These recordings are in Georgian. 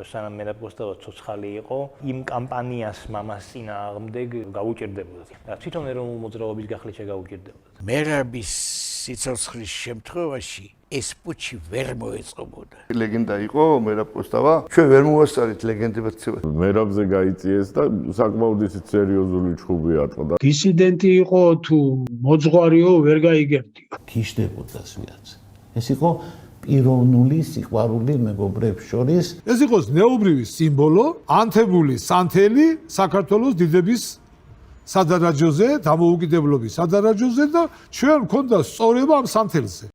სანამ მერაბ-კოსტავა ცოცხალი იყო, იმ კამპანიას მამას წინააღმდეგ გაუჭირდებოდა. და თვითონ ეროვნულ მოძრაობის გახლით შეგაუჭირდებოდა. მერაბის სიცოცხლის შემთხვევაში ეს პუჩი ვერ მოეწყობოდა. ლეგენდა იყო მერაბ-კოსტავა. ჩვენ ვერ მოვასწარით ლეგენდებად ცევა. მერაბზე გაიწიეს და საკმაოდ ისეთ სერიოზული ჩხუბი ატყდა. დისიდენტი იყო თუ მოძღვარიო ვერ გაიგებდიო. გიშდებოდას ვიღაც. ეს იყო პიროვნული სიყვარული მეგობრებს შორის. ეს იყო ნეობრივი სიმბოლო, ანთებული სანთელი საქართველოს დიდების სადარაჯოზე, დამოუკიდებლობის სადარაჯოზე და ჩვენ გვქონდა სწორება ამ სანთელზე.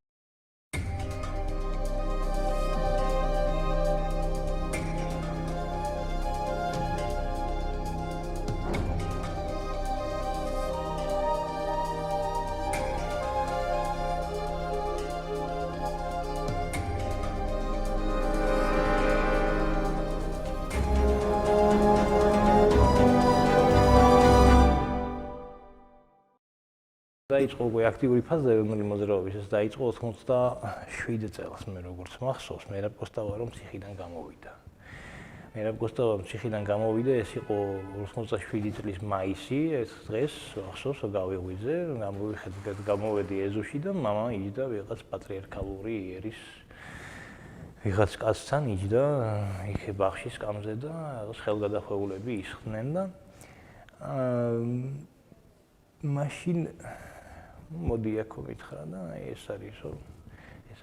დაიწყო უკვე აქტიური ფაზა ეროვნული მოძრაობის, ეს დაიწყო 87 წელს, მე როგორც მახსოვს, მერაბ-კოსტავა რომ ციხიდან გამოვიდა. მერაბ-კოსტავა ციხიდან გამოვიდა, ეს იყო 87 წლის მაისი, ეს დღეს მახსოვს გავიღვიძე, გამოვედი ეზოში და მამა იჯდა ვიღაც პატრიარქალური იერის ვიღაც კაცთან იჯდა იქ ბაღში სკამზე და რაღაც ხელგადახვეულები ისხდნენ და მაშინ მოდი აქ მითხრა და ეს არის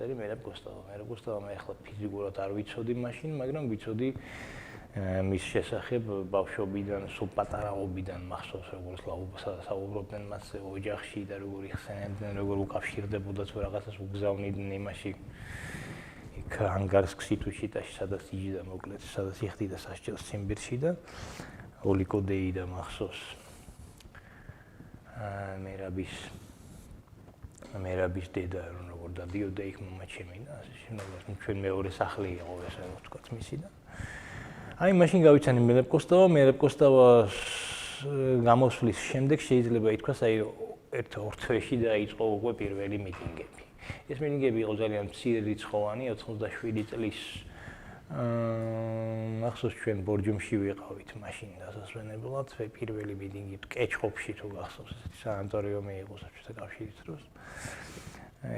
მერაბ-კოსტავა. მერაბ-კოსტავა მე ახლა ფიზიკურად არ ვიცოდი მაშინ, მაგრამ ვიცოდი მის შესახებ ბავშვობიდან, სულ პატარაობიდან მახსოვს როგორც საუბრობდნენ მასზე ოჯახში და როგორ იხსენებდნენ, როგორ უკავშირდებოდა თუ რაღაცას უგზავნიდნენ იმაში იქ ანგარსკ სიტუში, სადაც იჯდა მოკლედ, სადაც იხდიდა სასჯელს ციმბირში და ოლიკოდეი და მახსოვს მერაბის დედა როგორ დადიოდა იქ მომაჩემი და ასე შემდგომ ჩვენ მეორე სახლი იყო ეს ვთქვათ მისი და აი მაშინ გავიცანი მერაბ-კოსტავას გამოსვლის შემდეგ შეიძლება ითქვას აი ერთ-ორ თვეში დაიწყო უკვე პირველი მიტინგები. ეს მიტინგები იყო ძალიან მცირე რიცხოვანი 87 წლის მახსოვს ჩვენ ბორჯომში ვიყავით მაშინ დასასვენებლად პირველი მიტინგი კეჩხობში თუ გახსოვს სანატორიუმი იყო საბჭოთა კავშირის დროს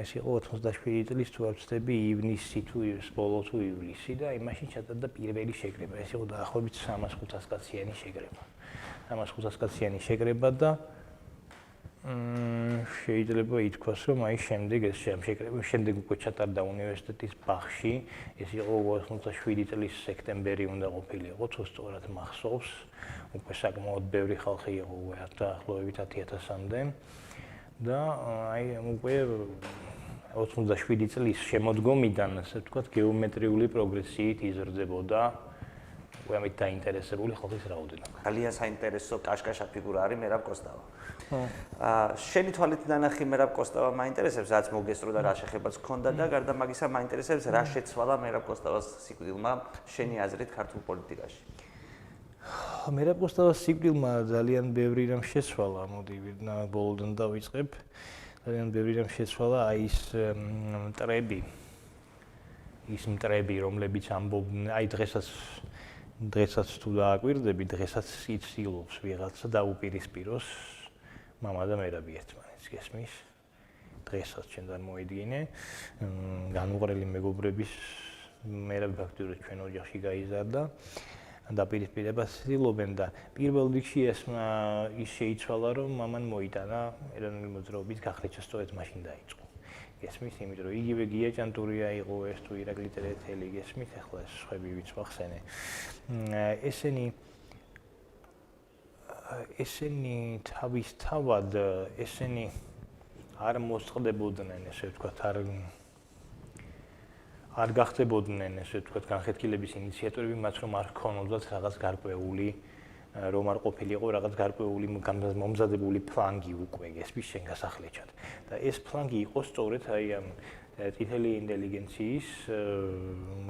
ეს იყო 87 წლის თუ არ ვცდები ივნისი თუ ბოლო თუ ივლისი და აი მაშინ ჩატარდა პირველი შეკრება ეს იყო დაახლოებით 300-500 კაციანი შეკრება 300-500 კაციანი შეკრება და შეიძლება ითქვას რომ აი შემდეგ ეს შეკრება შემდეგ უკვე ჩატარდა უნივერსიტეტის ბაღში ეს იყო 87 წლის სექტემბერი უნდა ყოფილიყო თუ სწორად მახსოვს უკვე საკმაოდ ბევრი ხალხი იყო დაახლოებით 10,000-მდე და აი უკვე 87 წლის შემოდგომიდან ასე ვთქვათ გეომეტრიული პროგრესიით იზრდებოდა უკვე ამით დაინტერესებული ხალხის რაოდენობა. ძალიან საინტერესო კაშკაშა ფიგურა არის მერაბ-კოსტავა. შენი თვალით ნანახი მერაბ-კოსტავა მაინტერესებს, რაც მოგესწრო და რა შეხებაც ჰქონდა და გარდა მაგისა მაინტერესებს რა შეცვალა მერაბ-კოსტავას სიკვდილმა შენი აზრით ქართულ პოლიტიკაში. მერაბ-კოსტავას სიკვდილმა ძალიან ბევრი რამ შეცვალა, მოდი ბოლოდან დავიწყებ. ძალიან ბევრი რამ შეცვალა აი ის მტრები, რომლებიც ამბობდნენ, აი დღესაც თუ დააკვირდები, დღესაც იცილობს ვიღაცა და უპირისპიროს მამა და მერაბი ერთმანეთს გესმის. დღესაც ჩვენთან მოიდგინე, განუყრელი მეგობრების მერაბი ფაქტურად ჩვენ ოჯახში გაიზარდა და პირისპირებას ცდილობენ და პირველ რიგში ის შეიცვალა რომ მამან მოიტანა ეროვნული მოძრაობის გახლეჩა სწორედ მაშინ დაიწყო. გესმის, იმიტომ რომ იგივე გია ჭანტურია იყო ეს თუ ირაკლი წერეთელი გესმის, ახლა ეს სხვები ვიც ვახსენე. ესენი თავისთავად ესენი არ მოსწყდებოდნენ, ესე ვთქვათ, არ გახდებოდნენ, ესე ვთქვათ, განხეთქილების ინიციატორები, მათ რომ არ ჰქონოდათ რაღაც გარკვეული რომ არ ყოფილიყო რაღაც გარკვეული მომზადებული ფლანგი უკვე გესმის შენ გასახლეჩად და ეს ფლანგი იყო სწორედ აი ამ წითელი ინტელიგენციის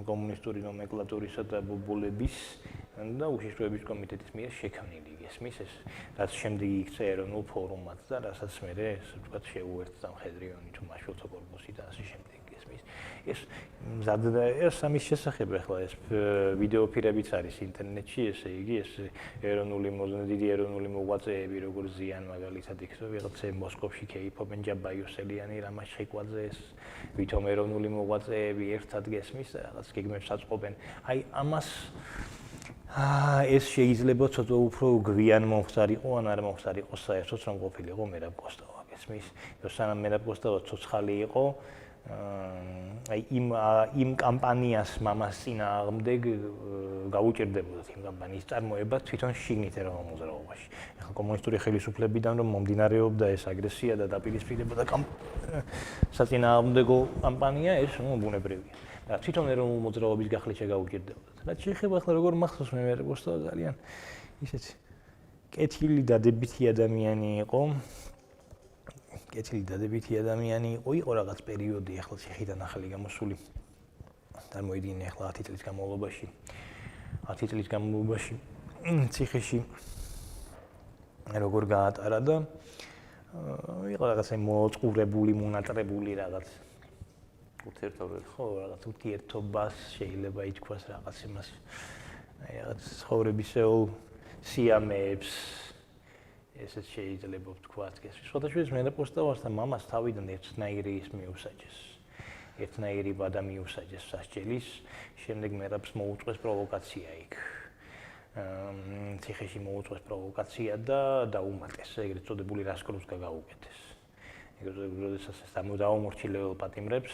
კომუნისტური ნომენკლატურისა და ბობოლების და უშიშროების კომიტეტის მიერ შექმნილი გესმის ეს რაც შემდეგ იქცა ეროვნულ ფორუმად და რასაც მე ესე ვთქვათ შეუერთდა მხედრიონი თუ მაშვილთა კორპუსი და ასე შემდეგ გესმის ეს ამის შესახებ ახლა ეს ვიდეოფირებიც არის ინტერნეტში, ესე იგი ეს დიდი ეროვნული მოღვაწეები როგორ ზიან მაგალითად იქ ვიღაცა მოსკოვში ქეიფობენ ჯაბაიოსელიანი რამას შეკვაძე ეს ვითომ ეროვნული მოღვაწეები ერთად გესმის და რაღაც გეგმებს აწყობენ. აი ამას ეს შეიძლება ცოტა უფრო გვიან მომხდარიყო ან არ მომხდარიყო საერთოდ რომ ყოფილიყო მერაბ კოსტავა გესმის. სანამ მერაბ კოსტავა ცოცხალი იყო აი იმ კამპანიას მამას წინააღმდეგ გაუჭირდებოდათ იმ კამპანიის წარმოება თვითონ შიგნით ეროვნულ მოძრაობაში. ახლა კომუნისტური ხელისუფლებიდან რომ მომდინარეობდა ეს აგრესია და დაპირისპირება და საწინააღმდეგო კამპანია ეს ბუნებრივია. და თვითონ ეროვნულ მოძრაობის გახლით შეგაუჭირდებოდათ. რაც შეეხება ახლა როგორ მახსოვს მე კოსტავა ძალიან ისეთი კეთილი დადებითი ადამიანი იყო. კეთილი დადებითი ადამიანი იყო რაღაც პერიოდი ახლა ციხიდან ახალი გამოსული წარმოიდგინე ახლა 10 წლის განმავლობაში 10 წლის განმავლობაში ციხეში როგორ გაატარა და იყო რაღაც მოწყურებული მონატრებული რაღაც ურთიერთობები ხო რაღაც ურთიერთობას შეიძლება ითქვას რაღაც იმას აი რაღაც ცხოვრებისეულ სიამეებს ესეც შეიძლება ვთქვათ, სხვადასხვა მე პოსტავასთან მამას თავიდან ერთნაირი ის მიუსაჯეს. ერთნაირი ბადა მიუსაჯეს სასჯელის, შემდეგ მერაბს მოუწყვეს პროვოკაცია იქ. ციხეში მოუწყვეს პროვოკაცია და დაუმატეს, ეგრეთ წოდებული რასკროვსკა გაუკეთეს. ეგრეთ როდესაც დაუმორჩილებელ პატიმრებს,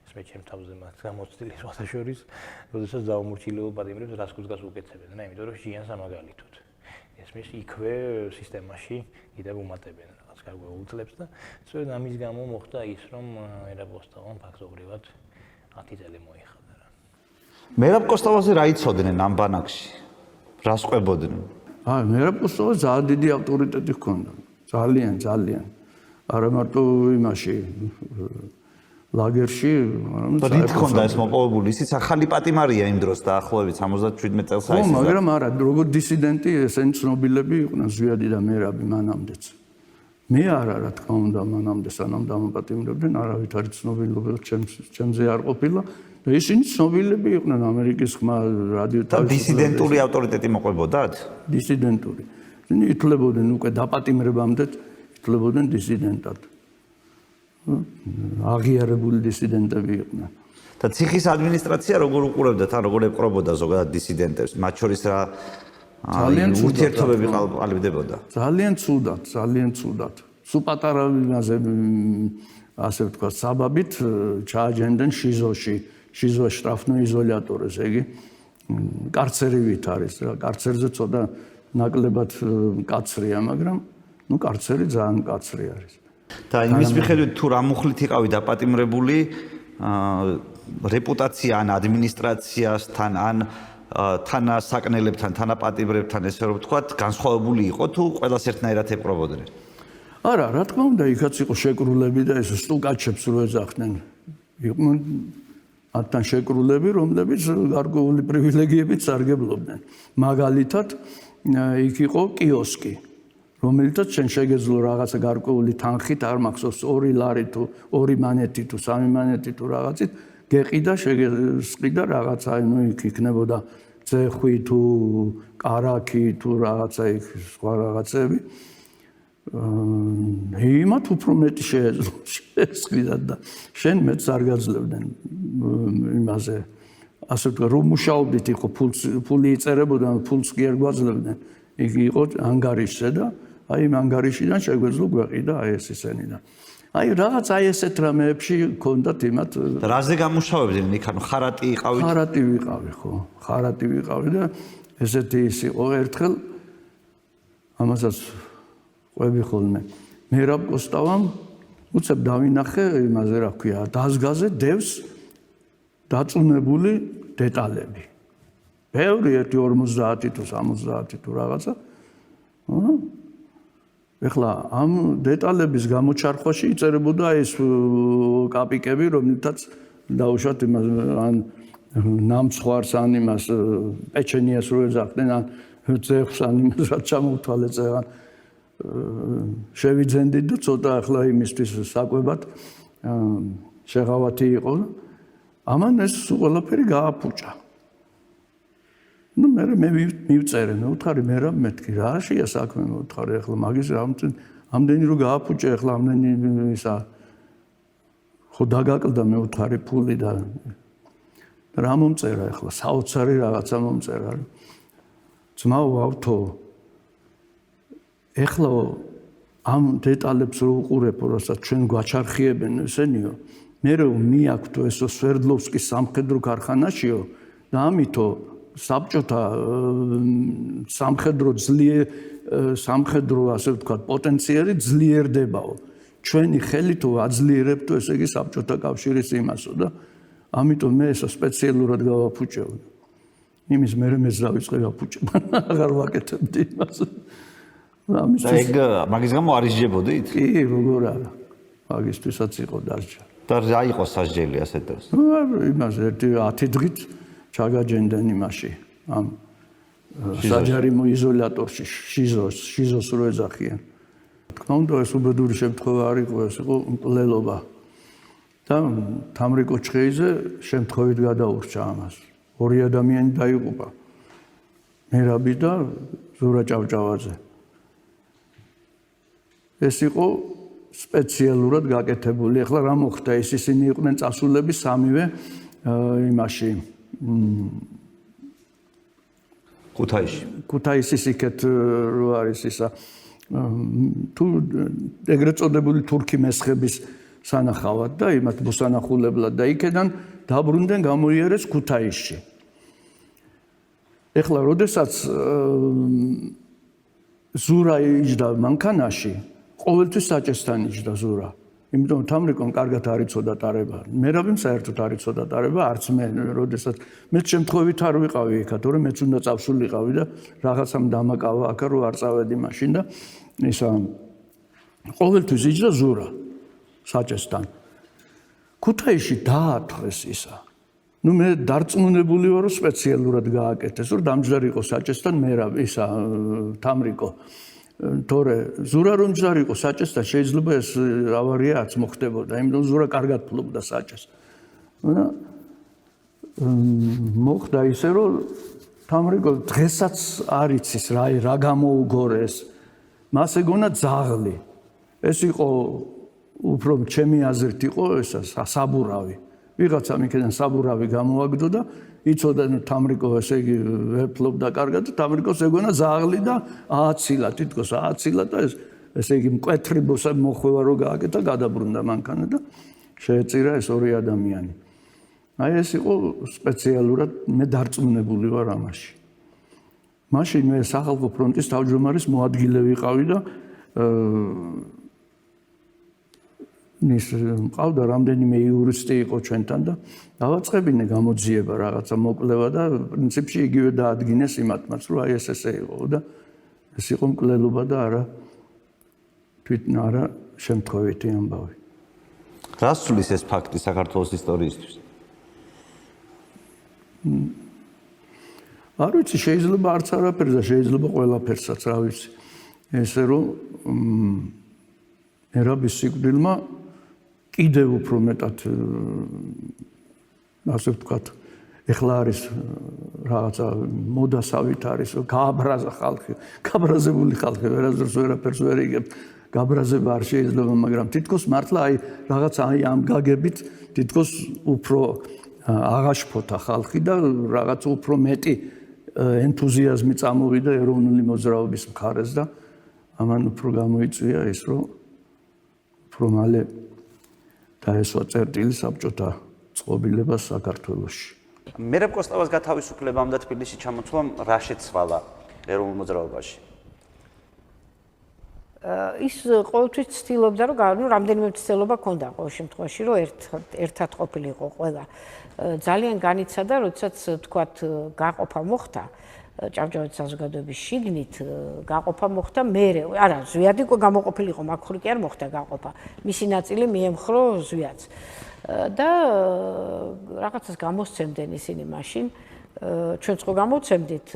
ეს მე ჩემ თავზე მათ გამოცდილი სხვადასხვა, როდესაც დაუმორჩილებელ პატიმრებს რასკროვსკას უკეთებენ, იმიტომ რომ ჟიანს ამაგალითოდ. ესმის იქვე სისტემაში კიდევ უმატებენ რაღაც გარკვეულწლებს და სწორედ ამის გამო მოხდა ის რომ მერაბ კოსტავამ ფაქტობრივად 10 წელი მოიხადა რა. მერაბ კოსტავაზე რა იცოდნენ ამ ბანაკში? რას ყვებოდნენ? მერაბ კოსტავა ძალიან დიდი ავტორიტეტი ჰქონდა. ძალიან. არა მარტო იმაში ლაგერში, რით ჰქონდა ეს მოპოვებული? ისიც ახალი პატიმარია იმ დროს დაახლოებით 77 წელს აი ეს. მაგრამ არა, როგორ დისიდენტი ესენი ცნობილები იყვნენ ზვიადი და მერაბი მანამდეც. მე არა, რა თქმა უნდა, მანამდე სანამ დამაპატიმრებდნენ, არავით არ ცნობილობენ ჩემზე არ ყოფილა და ისინი ცნობილები იყვნენ ამერიკის ხმა რადიო და დისიდენტური ავტორიტეტი მოყვებოდათ? დისიდენტური. ითვლებოდნენ უკვე დაპატიმრებამდე ითვლებოდნენ დისიდენტად. აღიარებული დისიდენტები იყვნენ. და ციხის ადმინისტრაცია როგორ უყურებდა თან როგორ ეპყრობოდა ზოგადად დისიდენტებს? მათ შორის რა ურთიერთობები ყალიბდებოდა? ძალიან ცუდად. სულ პატარა იმაზე ასე ვთქვათ, საბაბით ჩააჯენდნენ შიზოში, შიზოს შტრაფნო იზოლატორს, იგი კარცერივით არის რა. კარცერზე ცოტა ნაკლებად მკაცრია, მაგრამ კარცერი ძალიან მკაცრი არის. და იმის მიხედვით თუ რა მუხლით იყავი დაპატიმრებული რეპუტაცია ან ადმინისტრაციასთან ან თანასაკნელებთან, თანაპატიმრებთან ესე რომ ვთქვათ, განსხვავებული იყო თუ ყველას ერთნაირად ეპყრობოდნენ? არა, რა თქმა უნდა, იქაც იყო შეკრულები და ეს სტუკაჩებს რო ეძახდნენ. იყვნენ მათთან შეკრულები, რომლებიც გარკვეული პრივილეგიებით სარგებლობდნენ. მაგალითად, იქ იყო კიოსკი, რომელიცაც შენ შეგეძლო რაღაცა გარკვეული თანხით, არ მახსოვს 2 ლარი თუ 2 მანეთი თუ 3 მანეთი თუ რაღაცით, გეყიდა, შეგესყიდა რაღაცა, იქ იქნებოდა ძეხვი თუ კარაქი თუ რაღაცა იქ სხვა რაღაცები. იმათ უფრო მეტი შეეძლო შესყიდა და შენ მეც არ გაძლევდნენ იმაზე. ასე ვთქვა, რომ მუშაობდით იყო ფული იწერებოდა, ფულს კი არ გვაძლევდნენ. იქ იყო ანგარიშზე და აი იმ ანგარიშიდან შეგვეძლო გვეყიდა აი ეს ისენიდან. აი რაღაც აი ესეთ რამეებში ჰქონდათ იმათ. რაზე გამუშავებდნენ იქ? ანუ ხარატი იყავით? ხარატი ვიყავი, ხო. ხარატი ვიყავი და ესეთი ის იყო ერთხელ ამასაც ყვები ხოლმე. მერაბ კოსტავამ უცებ დავინახე იმაზე რა ქვია, დაზგაზე დევს დაწუნებული დეტალები. ბევრი 50 თუ 70 თუ რაღაცა. ეხლა ამ დეტალების გამოჩარხვაში იწერებოდა ეს კაპიკები, რომლითაც დაუშვათ იმას ან ნამცხვარს ან იმას პეჩენიას რო ეძახდნენ, ან ძეხვს ან იმას რაც ჩამოვთვალე წეღან შევიძენდით და ცოტა ახლა იმისთვის საკვებად შეღავათი იყო. ამან ეს ყველაფერი გააფუჭა. ნუ მე მივწერე, მე ვუთხარი მე რა მეთქი, რა შეა საქმე მე ვუთხარი, ახლა მაგის ამდენი რო გააფუჭა, ახლა ამდენი ისა ხო დაგაკლდა მე ვუთხარი ფული და რა მომწერა ახლა, საოცარი რაღაცა მომწერა. ძმაო ავთო, ახლა ამ დეტალებს რო უყურებო, რასაც ჩვენ გვაჩარხიებენ ესენიო, მე რო მიაქვთ ესო სვერდლოვსკის სამხედრო ქარხანაშიო და ამითო საბჭოთა სამხედრო ასე ვთქვათ პოტენციალი ძლიერდებაო. ჩვენი ხელით აძლიერებდო ესე იგი საბჭოთა კავშირის იმასო და ამიტომ მე ესა სპეციალურად გავაფუჭებდი. იმის მერე მეც დავიწყე გაფუჭება, აღარ ვაკეთებდი იმას. და ეგ მაგის გამო არ ისჯებოდით? კი, როგორ არა. მაგისთვისაც იყო დარჩა. და რა იყო სასჯელი ასეთ დროს? იმას 10 დღით ჩაგაჯენდნენ იმაში, ამ საჯარიმო იზოლატორში, შიზოს რო ეძახიან. თქმა უნდა, ეს უბედური შემთხვევა არ იყო, ეს იყო მკვლელობა. და თამრიკო ჩხეიძე შემთხვევით გადაურჩა ამას. 2 ადამიანი დაიღუპა. მერაბი და ზურა ჭავჭავაძე. ეს იყო სპეციალურად გაკეთებული. ახლა რა მოხდა? ისინი იყვნენ წასულები სამივე იმაში ქუთაისის იქეთ რო არის ისა თუ ეგრეთ წოდებული თურქი მესხების სანახავად და იმათ მოსანახულებლად და იქიდან დაბრუნდნენ გამოიერეს ქუთაისში. ეხლა როდესაც ზურა იჯდა მანქანაში, ყოველთვის საჭესთან იჯდა ზურა. იმიტომ თამრიკომ კარგად არ იცოდა ტარება. მერაბიმ საერთოდ არ იცოდა ტარება, არც მე, როდესაც მეც შემთხვევით არ ვიყავი იქა, თორემ მეც უნდა წავსულიყავი და რაღაცამ დამაკავა აქა რო არ წავედი მაშინ და ისა ყოველთვის იჯდა ზურა საჭესთან. ქუთაისში დაათხრეს ისა. ნუ მე დარწმუნებული ვარ, რომ სპეციალურად გააკეთეს, რომ დამჯდარი იყო საჭესთან მერაბ ისა თამრიკო. თორე ზურა რომ ჯდარი იყო საჭესთან, შეიძლება ეს ავარიაც მოხდებოდა, იმიტომ ზურა კარგად ფლობდა საჭეს. მოხდა ისე, რომ თამრიკო დღესაც არ იცის რა გამოუგორეს. მას ეგონა ძაღლი. ეს იყო უფრო ჩემი აზრით იყო ესა საბურავი. ვიღაცამ იქიდან საბურავი გამოაგდო და იცოდა თამრიკო ესე იგი ვერ ფლობდა კარგად და თამრიკოს ეგონა ზაღლი და ააცილა, თითქოს ააცილა და ესე იგი მკვეთრი მოხვევა რო გააკეთა, გადაბრუნდა მანქანა და შეეწირა ეს 2 ადამიანი. აი ეს იყო სპეციალურად მე დარწმუნებული ვარ ამაში. მაშინ მე სახალხო ფრონტის თავმჯდომარის მოადგილე ვიყავი და მყავდა რამდენიმე იურისტი იყო ჩვენთან და დავაწყებინე გამოძიება რაღაცა მოკვლევა და პრინციპში იგივე დაადგინეს იმათმაც, რომ აი ეს ესე იყო და ეს იყო მკვლელობა და არა თვითონ არა შემთხვევითი ამბავი. რა სულის ეს ფაქტი საქართველოს ისტორიისთვის? არ ვიცი, შეიძლება არც არაფერს და შეიძლება ყველაფერსაც, რა ვიცი. ესე რომ მერაბის სიკვდილმა კიდევ უფრო მეტად ასე ვთქვათ, ეხლა არის რაღაცა მოდასავით არის, რომ გააბრაზა ხალხი, გაბრაზებული ხალხი, ვერასდროს ვერაფერს ვერ იგებ, გაბრაზება არ შეიძლება, მაგრამ თითქოს მართლა აი რაღაცა აი ამ გაგებით თითქოს უფრო აღაშფოთა ხალხი და რაღაც უფრო მეტი ენთუზიაზმი წამოვიდა ეროვნული მოძრაობის მხარეს და ამან უფრო გამოიწვია ის, რომ უფრო მალე დაესვა წერტილი საბჭოთა წყობილებას საქართველოში. მერაბ კოსტავას გათავისუფლებამ და თბილისში ჩამოცვამ რა შეცვალა ეროვნულ მოძრაობაში? ის ყოველთვის ცდილობდა, რომ რამდენიმე ცდილობა ჰქონდა ყოველ შემთხვევაში, რომ ერთად ყოფილიყო ყველა. ძალიან განიცადა, როდესაც თქვათ გაყოფა მოხდა ჭავჭავაძის საზოგადოების შიგნით, გაყოფა მოხდა მერე. არა, ზვიადიკო გამოყოფილიყო, მაგხური კი არ მოხდა გაყოფა. მისი ნაწილი მიემხრო ზვიადს. და რაღაცას გამოსცემდნენ ისინი მაშინ. ჩვენც ხო გამოცემდით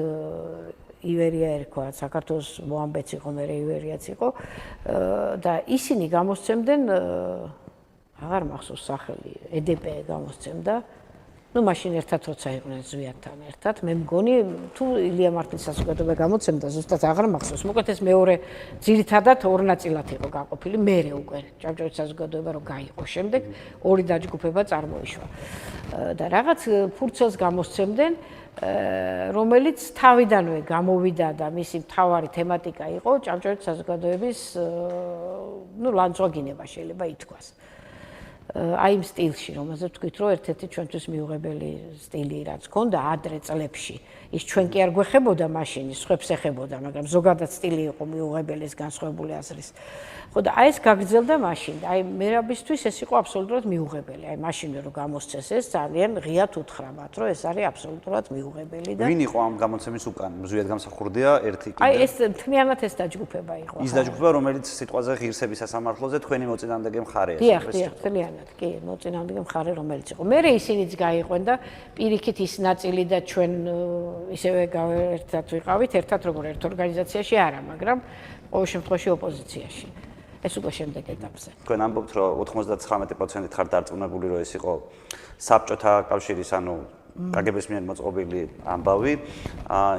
ივერია ერქვა, საქართველოს მოამბეც იყო, მერე ივერიაც იყო და ისინი გამოსცემდნენ აღარ მახსოვს სახელი, EDP გამოსცემდა ნუ მაშინ ერთად როცა იყვნენ ზვიათთან ერთად, მე მგონი თუ ილია მართლის საზოგადოება გამოცემდა, ზუსტად აღარ მახსოვს. მოკლედ ეს მეორე ძირითადად ორ ნაწილად იყო გაყოფილი, მერე უკვე ჭავჭავაძის საზოგადოება რო გაიყო შემდეგ, ორი დაჯგუფება წარმოიშვა. და რაღაც ფურცელს გამოსცემდნენ, რომელიც თავიდანვე გამოვიდა და მისი მთავარი თემატიკა იყო ჭავჭავაძის საზოგადოების ნუ ლანძღვაგინება შეიძლება ითქვას. აი იმ სტილში, რომელზეც ვთქვით, რომ ერთ-ერთი ჩვენთვის მიუღებელი სტილი რაც ჰქონდა ადრე წლებში. ის ჩვენ კი არ გვეხებოდა მაშინ, სხვებს ეხებოდა, მაგრამ ზოგადად სტილი იყო მიუღებელი ეს განსხვავებული აზრის. ხო და აი ეს გაგრძელდა მაშინ. აი მერაბისთვის ეს იყო აბსოლუტურად მიუღებელი. აი მაშინვე რომ გამოსცეს ეს ძალიან ღიად უთხრა მათ, რომ ეს არის აბსოლუტურად მიუღებელი და ვინ იყო ამ გამოცემის უკან? ზვიად გამსახურდია ერთი კიდე. აი ეს მთლიანად ეს დაჯგუფება იყო. ის დაჯგუფება, რომელიც სიტყვაზე ღირსების სასამართლოზე თქვენი მოწინააღმდეგე მხარე ეს. დიახ, მთლიანად, კი, მოწინააღმდეგე მხარე რომელიც იყო. მე ისინიც გაიყვენ და პირიქით ის ნაწილი და ჩვენ ისევე ერთად ვიყავით, ერთად როგორ ერთ ორგანიზაციაში არა, მაგრამ ყოველ შემთხვევაში ოპოზიციაში. ეს უკვე შემდეგ ეტაპზე. თქვენ ამბობთ, რომ 99% ხართ დარწმუნებული, რომ ეს იყო საბჭოთა კავშირის, ანუ კგბ-ს მიერ მოწყობილი ამბავი,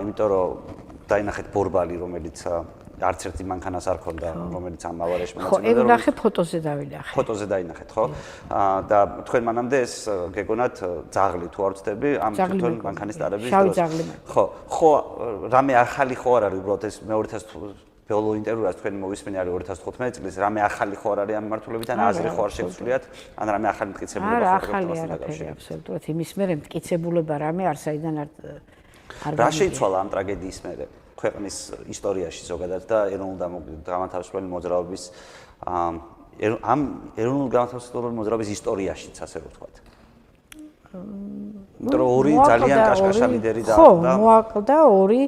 იმიტომ რომ დაინახეთ ბორბალი, რომელიც არც ერთი მანქანას არ ქონდა, რომელიც ამ ავარიაში მონაწილეობდა. ხო, ვნახე ფოტოზე დავინახე. ფოტოზე დაინახეთ, ხო? და თქვენ მანამდე ეს გეგონათ ძაღლი თუ არ ვცდები, ამ თვითონ მანქანის დარების შავი ძაღლი. ხო, რამე ახალი ხო არ არის უბრალოდ ეს მე 2000 ბოლო ინტერვიუას თქვენ მოვისმენე არის 2015 წლის, რამე ახალი ხო არ არის ამ მიმართულებით, ან აზრი ხო არ შეგცვლიათ, ან რამე ახალი მტკიცებულება არა, ახალი არაფერი აბსოლუტურად. იმის მერე მტკიცებულება რამე არ საიდან არ რა შეიცვალა ამ ტრაგედიის მერე ქვეყნის ისტორიაში ზოგადად და ეროვნულ გამათავისუფლებელი მოძრაობის ამ ეროვნულ გამათავისუფლებელი მოძრაობის ისტორიაშიც ასე რომ ვთქვათ. იმიტომ რომ ორი ძალიან კაშკაშა ლიდერი და ხო, მოაკლდა ორი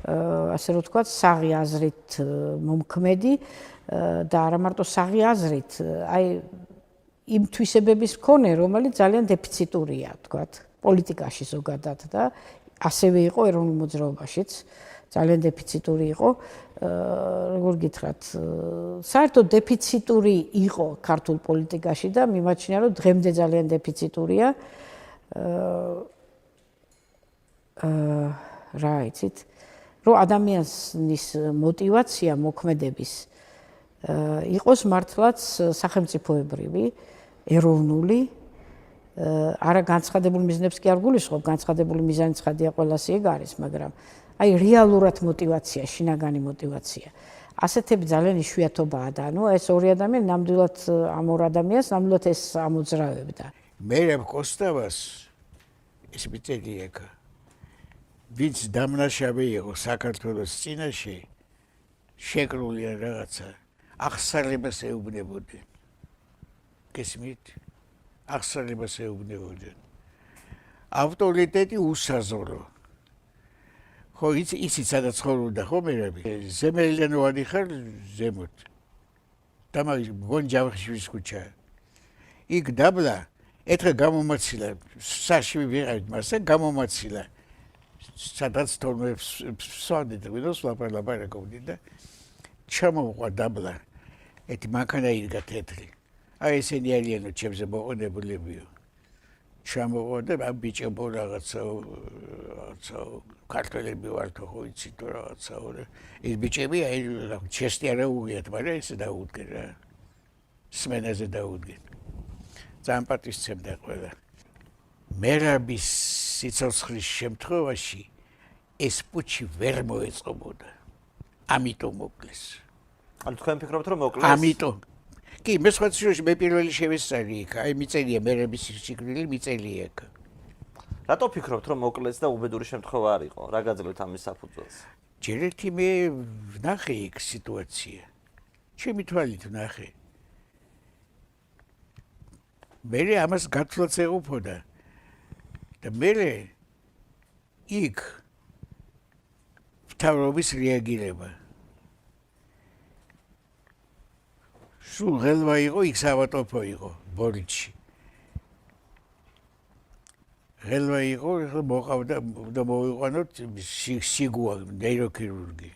ასე რომ ვთქვათ, საღი აზრით მომქმედი და არა მარტო საღი აზრით, აი იმ თვისებების მქონე, რომელიც ძალიან დეფიციტურია, ვთქვათ, პოლიტიკაში ზოგადად და ასევე იყო ეროვნულ მოძრაობაშიც, ძალიან დეფიციტური იყო, როგორ გითხრათ, საერთოდ დეფიციტური იყო ქართულ პოლიტიკაში და მიმაჩნია, რომ დღემდე ძალიან დეფიციტურია. რა იცით? რომ ადამიანის мотиваცია მოქმედების იყოს მართლაც სახელმწიფოებრივი, ეროვნული, არა განცხადებული მიზნებს კი არ გულისხმობ, განცხადებული მიზანი ცხადია ყველას ეგ არის, მაგრამ აი რეალურად мотиваცია, შინაგანი мотиваცია. ასეთები ძალიან იშვიათობაა და ანუ ეს ორი ადამიანი ნამდვილად ამ ორ ადამიანს ნამდვილად ეს ამოძრავებდა. მერაბ კოსტავას ეს მიწელი ეკა. ვინც დამნაშავე იყო საქართველოს წინაშე, შეკრული რაღაცა, აღსარებას ეუბნებოდნენ. გესმით? აღსარებას ეუბნებოდნენ. ავტორიტეტი უსაზღვრო. ხო, იცით სადაც ცხოვრობდა ხო მერაბი? ზემელიანოვანი ხარ ზემოთ. დამაგი გონჯავხიშვილის ქუჩა. იქ დაბლა, ერთხელ გამომაცილა, საშვი ვიყავით მასთან, გამომაცილა. სადაც თორმე სვანდით, ვიდოს ლაპარაკობდი და ჩამოვყვა დაბლა. ეთი მანქანა იდგა თეთრი. აი ესენი არიანო ჩემზე მოყოლებულებიო. ჩამოვყვა და ამ ბიჭებო რაღაცა ქართველები ვართო ხო იცი თუ რაღაცაო და ეს ბიჭები აი ჩესტი არა უღიათ, მაგრამ ესე დაუდგენ რა. სმენაზე დაუდგენ. ძალიან პატივისცემდა ყველა. მერაბის სიცოცხლის შემთხვევაში ეს პუჩი ვერ მოეწყობოდა. ამიტომ მოკლეს. ანუ თქვენ ფიქრობთ რომ მოკლეს? ამიტომ. კი, მე სხვა შორის მე პირველი შევესწარი იქ. აი მიწელია მერაბის სიკვდილი მიწელია იქ. რატო ფიქრობთ რომ მოკლეს და უბედური შემთხვევა არ იყო? რა გაძლევთ ამის საფუძველს? ჯერ ერთი მე ვნახე იქ სიტუაცია. ჩემი თვალით ვნახე. მე ამას გათვლაც ეყოფოდა. და მე იქ მთავრობის რეაგირება. სულ ღელვა იყო, იქ სავატოფო იყო, ბორიჩი. ღელვა იყო, მოყავდა და მოვიყვანოთ სიგუა, ნეიროქირურგი,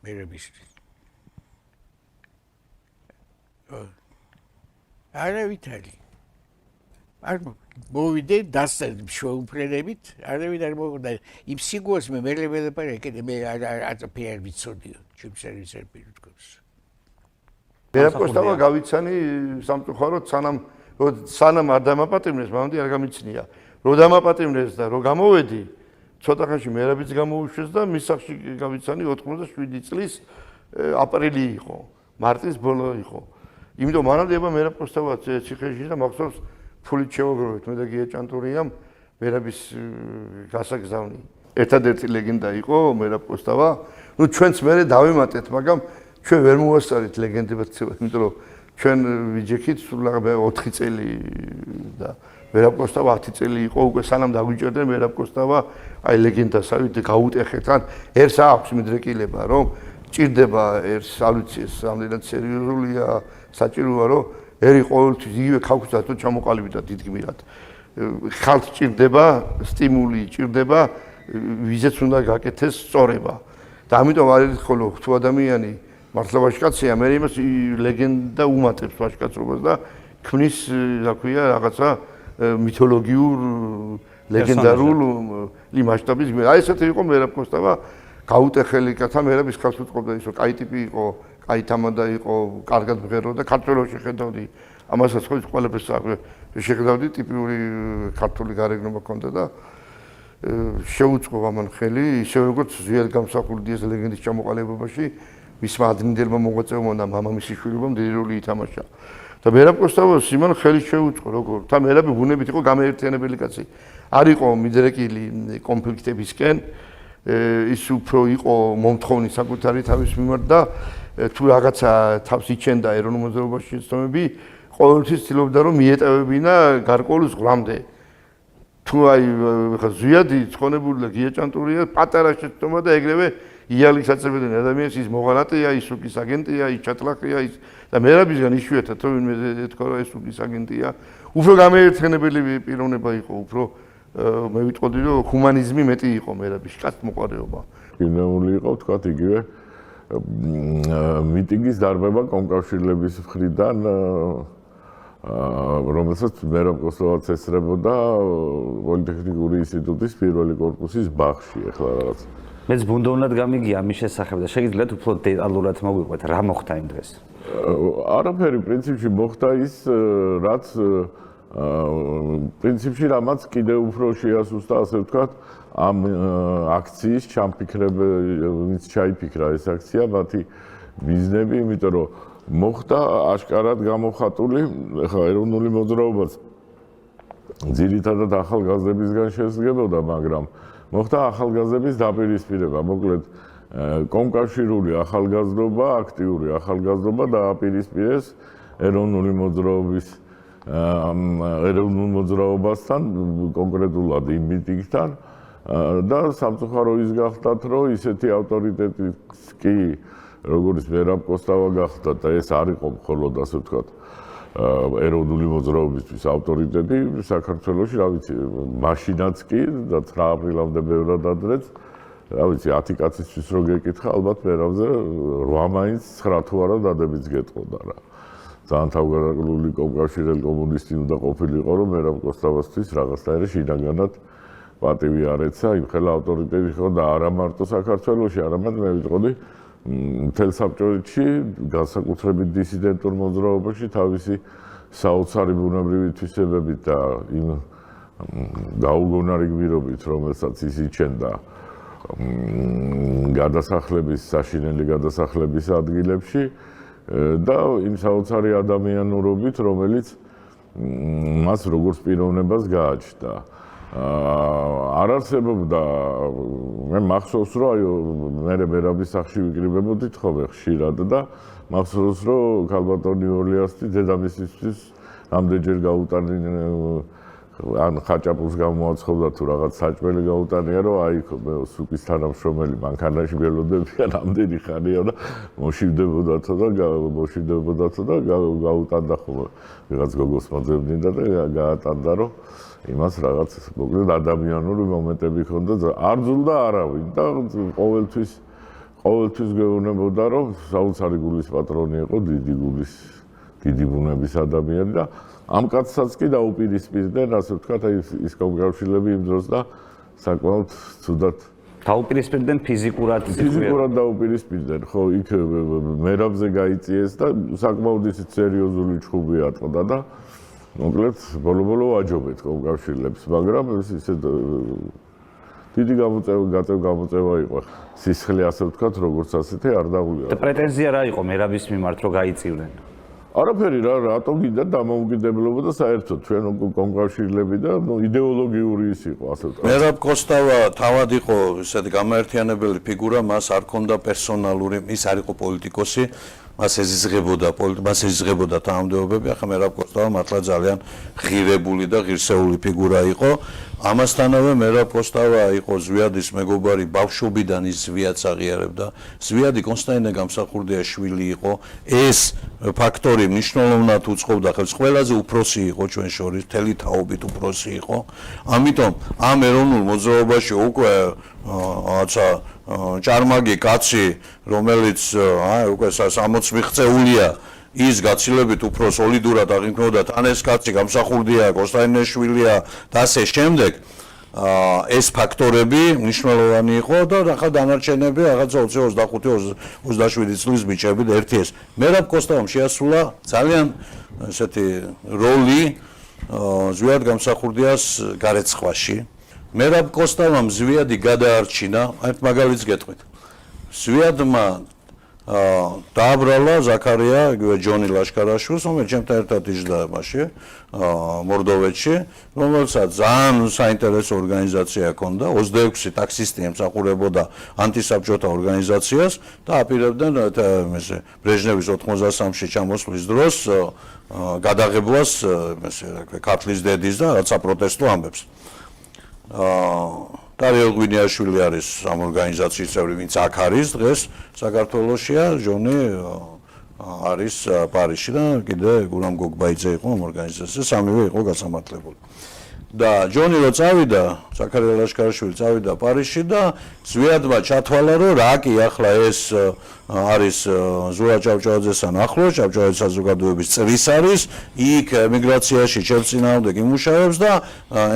მერაბისთვის. არა ვითარი. არ მოვიდე დასწრე შეუფრენებით, არავინ არ მოხდა. იმ სიგუას მე მერე ეკეთე, მე აწაფი არ ვიცოდიო, ჩემ სერვისერ პირთქოს. მერაბ კოსტავა გავიცანი სამწუხაროდ სანამ არ დამაპატიმრეს, მანამდე არ გამიცნია. რო დამაპატიმრეს და რო გამოვედი, ცოტა ხანში მერაბიც გამოუშვეს და მის სახში გავიცანი 87 წლის აპრილი იყო, მარტის ბოლო იყო. იმიტომ მანამდე მერაბ კოსტავა ციხეში და მახსოვს ფულით შევაგროვეთ მე და გია ჭანტურიამ მერაბის გასაგზავნი. ერთადერთი ლეგენდა იყო მერაბ კოსტავა. ნუ ჩვენც მერე დავემატეთ, მაგრამ ჩვენ ვერ მოვასწარით ლეგენდებად, იმიტომ რომ ჩვენ ვიჯექით სულ 4 წელი და მერაბ კოსტავა 10 წელი იყო უკვე სანამ დაგვიჭერდნენ მერაბ კოსტავა აი ლეგენდასავით გავუტეხეთ ან ერთს აქვს მიდრეკილება რომ ჭირდება ერთს არ ვიცი ეს ამდენად სერიოზულია საჭიროა რომ ერი ყოველთვის იგივე ქალქუცად თუ ჩამოყალიბდა დიდგმირად ხალხს ჭირდება სტიმული ჭირდება ვიზეც უნდა გაკეთეს სწორება და ამიტომ არ ერთხელ თუ ადამიანი მართლა ვაჟკაცია მე იმას ლეგენდა უმატებს ვაჟკაცობას და ქმნის რა ქვია რაღაცა მითოლოგიურ ლეგენდარულ მასშტაბის აი ესეთი იყო მერაბ კოსტავა გაუტეხელი კაცა მერაბის ხალხს უწყობდა ის რომ კაი ტიპი იყო კაი თამადა იყო კარგად მღეროდა ქართველში ხედავდი ამასაც ხო ყველაფერს შეხედავდი ტიპიური ქართული გარეგნობა ჰქონდა და შეუწყო ამან ხელი ისევე როგორც ზვიად გამსახურდი ეს ლეგენდის ჩამოყალიბებაში მისმა ადრინდელმა მოღვაწეობამ და მამამისის შვილობამ დიდი როლი ითამაშა და მერაბ კოსტავას იმან ხელი შეუწყო როგორ და მერაბი ბუნებით იყო გამაერთიანებელი კაცი არ იყო მიდრეკილი კონფლიქტებისკენ ის უფრო იყო მომთხოვნი საკუთარი თავის მიმართ და თუ რაღაცა თავს იჩენდა ეროვნულ მოძრაობაში შეცდომები ყოველთვის ცდილობდა რომ მიეტევებინა გარკვეულ ზღვრამდე თუ აი ზვიადი ცხონებული და გიაჭანტურია პატარა შეცდომა და ეგრევე იალის აწებდნენ ადამიანს ის მოღალატეა ის უკის აგენტია ის ჩატლახია ის და მერაბისგან იშვიათად თუ ვინმე ეთქვა რომ ეს უკის აგენტია უფრო გამაერთიანებელი პიროვნება იყო უფრო მე ვიტყოდი რომ ჰუმანიზმი მეტი იყო მერაბის კაც მოყარეობა გინეული იყო თქვათ იგივე მიტინგის დარბება კომკავშირლების მხრიდან რომელსაც მერაბ კოსტავაც ესწრებოდა პოლიტექნიკური ინსტიტუტის პირველი კორპუსის ბაღში ახლა რაღაც მეც ბუნდოვნად გამიგია ამის შესახებ და შეგიძლიათ უფრო დეტალურად მოგვიყვეთ რა მოხდა იმ დღეს არაფერი პრინციპში მოხდა ის რაც პრინციპში რამაც კიდევ უფრო შეასუსტა ასე ვთქვათ ამ აქციის ჩამფიქრებელიც ჩაიფიქრა ეს აქცია მათი ბიზნები იმიტომ რომ მოხდა აშკარად გამოხატული ხა ეროვნული მოძრაობაც ძირითადად ახალგაზრდებისგან შესდგებოდა მაგრამ მოხდა ახალგაზრდების დაპირისპირება მოკლედ კომკავშირული ახალგაზრდობა აქტიური ახალგაზრდობა დააპირისპირეს ეროვნული მოძრაობის ეროვნულ მოძრაობასთან კონკრეტულად იმ მიტინგთან და სამწუხარო ის გახდათ რომ ისეთი ავტორიტეტიც კი როგორც მერაბ კოსტავა გახდა და ეს არ იყო მხოლოდ ასე ვთქვათ ეროვნული მოძრაობისთვის ავტორიტეტი საქართველოში რა ვიცი მაშინაც კი და 9 აპრილამდე ბევრად ადრეც რა ვიცი 10 კაცისთვის რო გეკითხა ალბათ მერაბზე 8 მაინც 9 თუ არა დადებიც გეტყოდა რა ძალიან თავგადაკრული კომკავშირელი კომუნისტი უნდა ყოფილიყო რომ მერაბ კოსტავასთვის რაღაცნაირი შინაგანად პატივი არ ეცა იმ ხელა ავტორიტეტი ხო და არა მარტო საქართველოში არამედ მე ვიტყოდი მთელ საბჭოეთში განსაკუთრებით დისიდენტურ მოძრაობაში თავისი საოცარი ბუნებრივი თვისებებით და იმ გაუგონარი გმირობით რომელსაც ის იჩენდა გადასახლების საშინელი გადასახლების ადგილებში და იმ საოცარი ადამიანურობით რომელიც მას როგორც პიროვნებას გააჩნდა არ არსებობდა მე მახსოვს რომ აი მე მერაბის სახში ვიკრიბებოდით ხოლმე ხშირად და მახსოვს რომ ქალბატონი ორლიასტი დედამისისთვის ამდენჯერ გაუტანინ ან ხაჭაპურს გამოაცხობდა თუ რაღაც საჭმელი გაუტანია რომ აი სუკის თანამშრომელი მანქანაში ველოდებიან ამდენი ხანია და მოშივდებოდათო და გაუტანდა ხოლმე რაღაც გოგოს მოძებნიდა და გაატანდა რომ იმას რაღაც მოკლედ ადამიანური მომენტები ჰქონდა არ ძულდა არავინ და ყოველთვის გეუბნებოდა რომ საოცარი გულის პატრონი იყო დიდი გულის დიდი ბუნების ადამიანი და ამ კაცსაც კი დაუპირისპირდნენ, ასე ვთქვათ, აი ის კავშირები იმ დროს და საკმაოდ ცუდად დაუპირისპირდნენ ფიზიკურად დაუპირისპირდნენ, ხო, იქ მერაბზე გაიწიეს და საკმაოდ ისე სერიოზული ჩხუბი ატყდა და მოკლედ ბოლო-ბოლო აჯობეთ კავშირებს, მაგრამ ისე დიდი გამოწევა იყო. სისხლი ასე ვთქვათ, როგორც ასეთი არ დაღუliera. და პრეტენზია რა იყო მერაბის მიმართ, რომ გაიწივრენ? არაფერი რა, რატომ გინდა დამოუკიდებლობა და საერთოდ ჩვენ კონკავშირლები და იდეოლოგიური ის იყო, ასე ვთქვათ. მერაბ კოსტავა თავად იყო ესეთი გამაერთიანებელი ფიგურა, მას არ ჰქონდა პერსონალური, ის არ იყო პოლიტიკოსი, მას ეზიზღებოდა თანამდებობები, ახლა მერაბ კოსტავა მართლა ძალიან ღირებული და ღირსეული ფიგურა იყო. ამასთანავე მერაბ კოსტავა იყო ზვიადის მეგობარი, ბავშვობიდან ის ზვიადს აღიარებდა. ზვიადი კონსტანტინე გამსახურდიას შვილი იყო. ეს ფაქტორი მნიშვნელოვნად უწყობდა ხელს, ყველაზე უფროსი იყო ჩვენ შორის, მთელი თაობით უფროსი იყო. ამიტომ ამ ეროვნულ მოძრაობაში უკვე რაცა ჭარმაგი კაცი, რომელიც უკვე 60 მიღწეულია, ის გაცილებით უფრო სოლიდურად აღიქმნებოდა, თან ეს კაცი გამსახურდია, კონსტანტინეშვილია და ასე შემდეგ. ეს ფაქტორები მნიშვნელოვანი იყო და ახლა დანარჩენები რაღაცა 25-27 წლის ბიჭები და ერთი ეს მერაბ კოსტავამ შეასრულა ძალიან ესეთი როლი ზვიად გამსახურდიას გარეცხვაში. მერაბ კოსტავამ ზვიადი გადაარჩინა, ერთ მაგალითს გეტყვით. ზვიადმა დააბრალა ზაქარია, იგივე ჯონი ლაშქარაშვილს, რომელიც ჩემთან ერთად იჯდა მასში, მორდოვეთში, რომელსაც ძალიან საინტერესო ორგანიზაცია ჰქონდა, 26 ტაქსისტი ემსახურებოდა ანტისაბჭოთა ორგანიზაციას და აპირებდნენ ბრეჟნევის 83-ში ჩამოსვლის დროს გადაღებვას ქართლის დედის და რაცა პროტესტო ამბებს. დარიელ გვინიაშვილი არის ამ ორგანიზაციის წევრი, ვინც აქ არის დღეს საქართველოშია, ჯონი არის პარიზში და კიდე გურამ გოგბაიძე იყო ამ ორგანიზაციაში, სამივე იყო გასამართლებული. და ჯონი რო წავიდა, ზაქარია ლაშქარაშვილი წავიდა პარიზში და ზვიადმა ჩათვალა, რომ რა კი ახლა ეს არის ზურა ჭავჭავაძესთან ახლოს, ჭავჭავაძის საზოგადოების წრის არის, იქ ემიგრაციაში ჩემწინააღმდეგ იმუშავებს და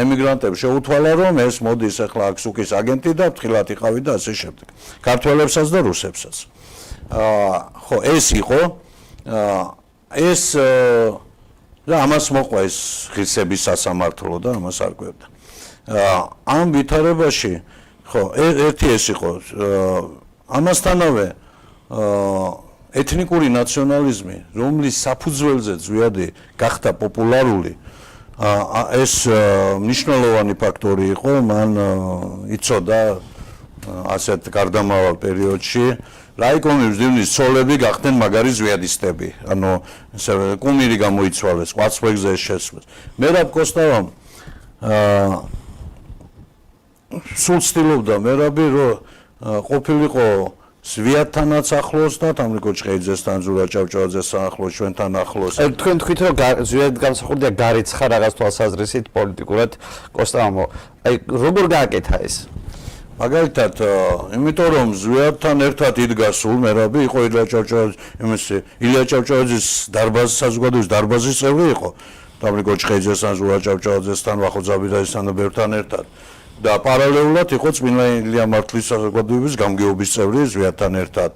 ემიგრანტებს შეუთვალა, რომ ეს მოდის ახლა აქ სუკის აგენტი და ფრთხილად იყავი და ასე შემდეგ. ქართველებსაც და რუსებსაც. ხო, ეს იყო ეს და ამას მოყვა ეს ღირსების სასამართლო და ამას არკვევდა. ამ ვითარებაში ხო, ერთი ეს იყო ამასთანავე ეთნიკური ნაციონალიზმი, რომლის საფუძველზე ზვიადი გახდა პოპულარული, ეს მნიშვნელოვანი ფაქტორი იყო, მან იცოდა ასეთ გარდამავალ პერიოდში რაიკომის დივნის ცოლები გახდნენ მაგარი ზვიადისტები, ანუ კუმირი გამოიცვალეს, ყვაცხვეგზე შესვეს. მერაბ კოსტავამ სულ ცდილობდა მერაბი, რომ ყოფილიყო ზვიადთანაც ახლოს და თამრიკო ჭყეიძესთან, ზურა ჭავჭავაძესთან ახლოს, ჩვენთან ახლოს. თქვენ თქვით, რომ ზვიად გამსახურდია გარეცხა რაღაც თვალსაზრისით პოლიტიკურად კოსტავამო. აი როგორ გააკეთა ეს? მაგალითად, იმიტომ რომ ზვიადთან ერთად იდგა სულ მერაბი, იყო ილია ჭავჭავაძის დარბაზის საზოგადოების დარბაზის წევრი იყო, თამრიკო ჭყეიძესთან, ზურა ჭავჭავაძესთან, ვახო ძაბირაძესთან და ბევრთან ერთად. და პარალელურად იყო წმინდა ილია მართლის საზოგადოების გამგეობის წევრი ზვიადთან ერთად.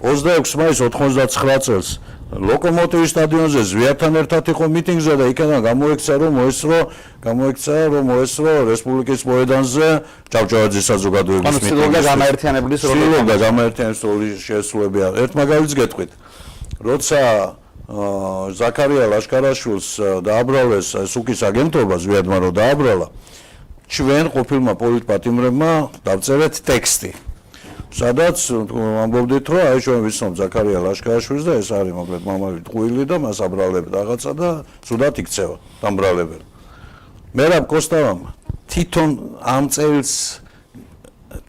26 მაისს 99 წელს ლოკომოტივის სტადიონზე ზვიადთან ერთად იყო მიტინგზე და იქიდან გამოექცა რომ მოესწრო რესპუბლიკის მოედანზე ჭავჭავაძის საზოგადოების მიტინგი. ცდილობდა გამაერთიანებლის როლი შეესრულებია. ერთ მაგალითს გეტყვით. როცა ზაქარია ლაშქარაშვილს დააბრალეს სუკის აგენტობა, ზვიადმა რო დააბრალა, ჩვენ ყოფილმა პოლიტპატიმრებმა დავწერეთ ტექსტი. სადაც ამბობდით, რომ აი ჩვენ ვიცნობ ზაქარია ლაშქარაშვილს და ეს არის მოკლედ მამალი ტყუილი და მას აბრალებს რაღაცა და ცუდად იქცევა დამბრალებელი. მერაბ კოსტავამ თვითონ ამ წელს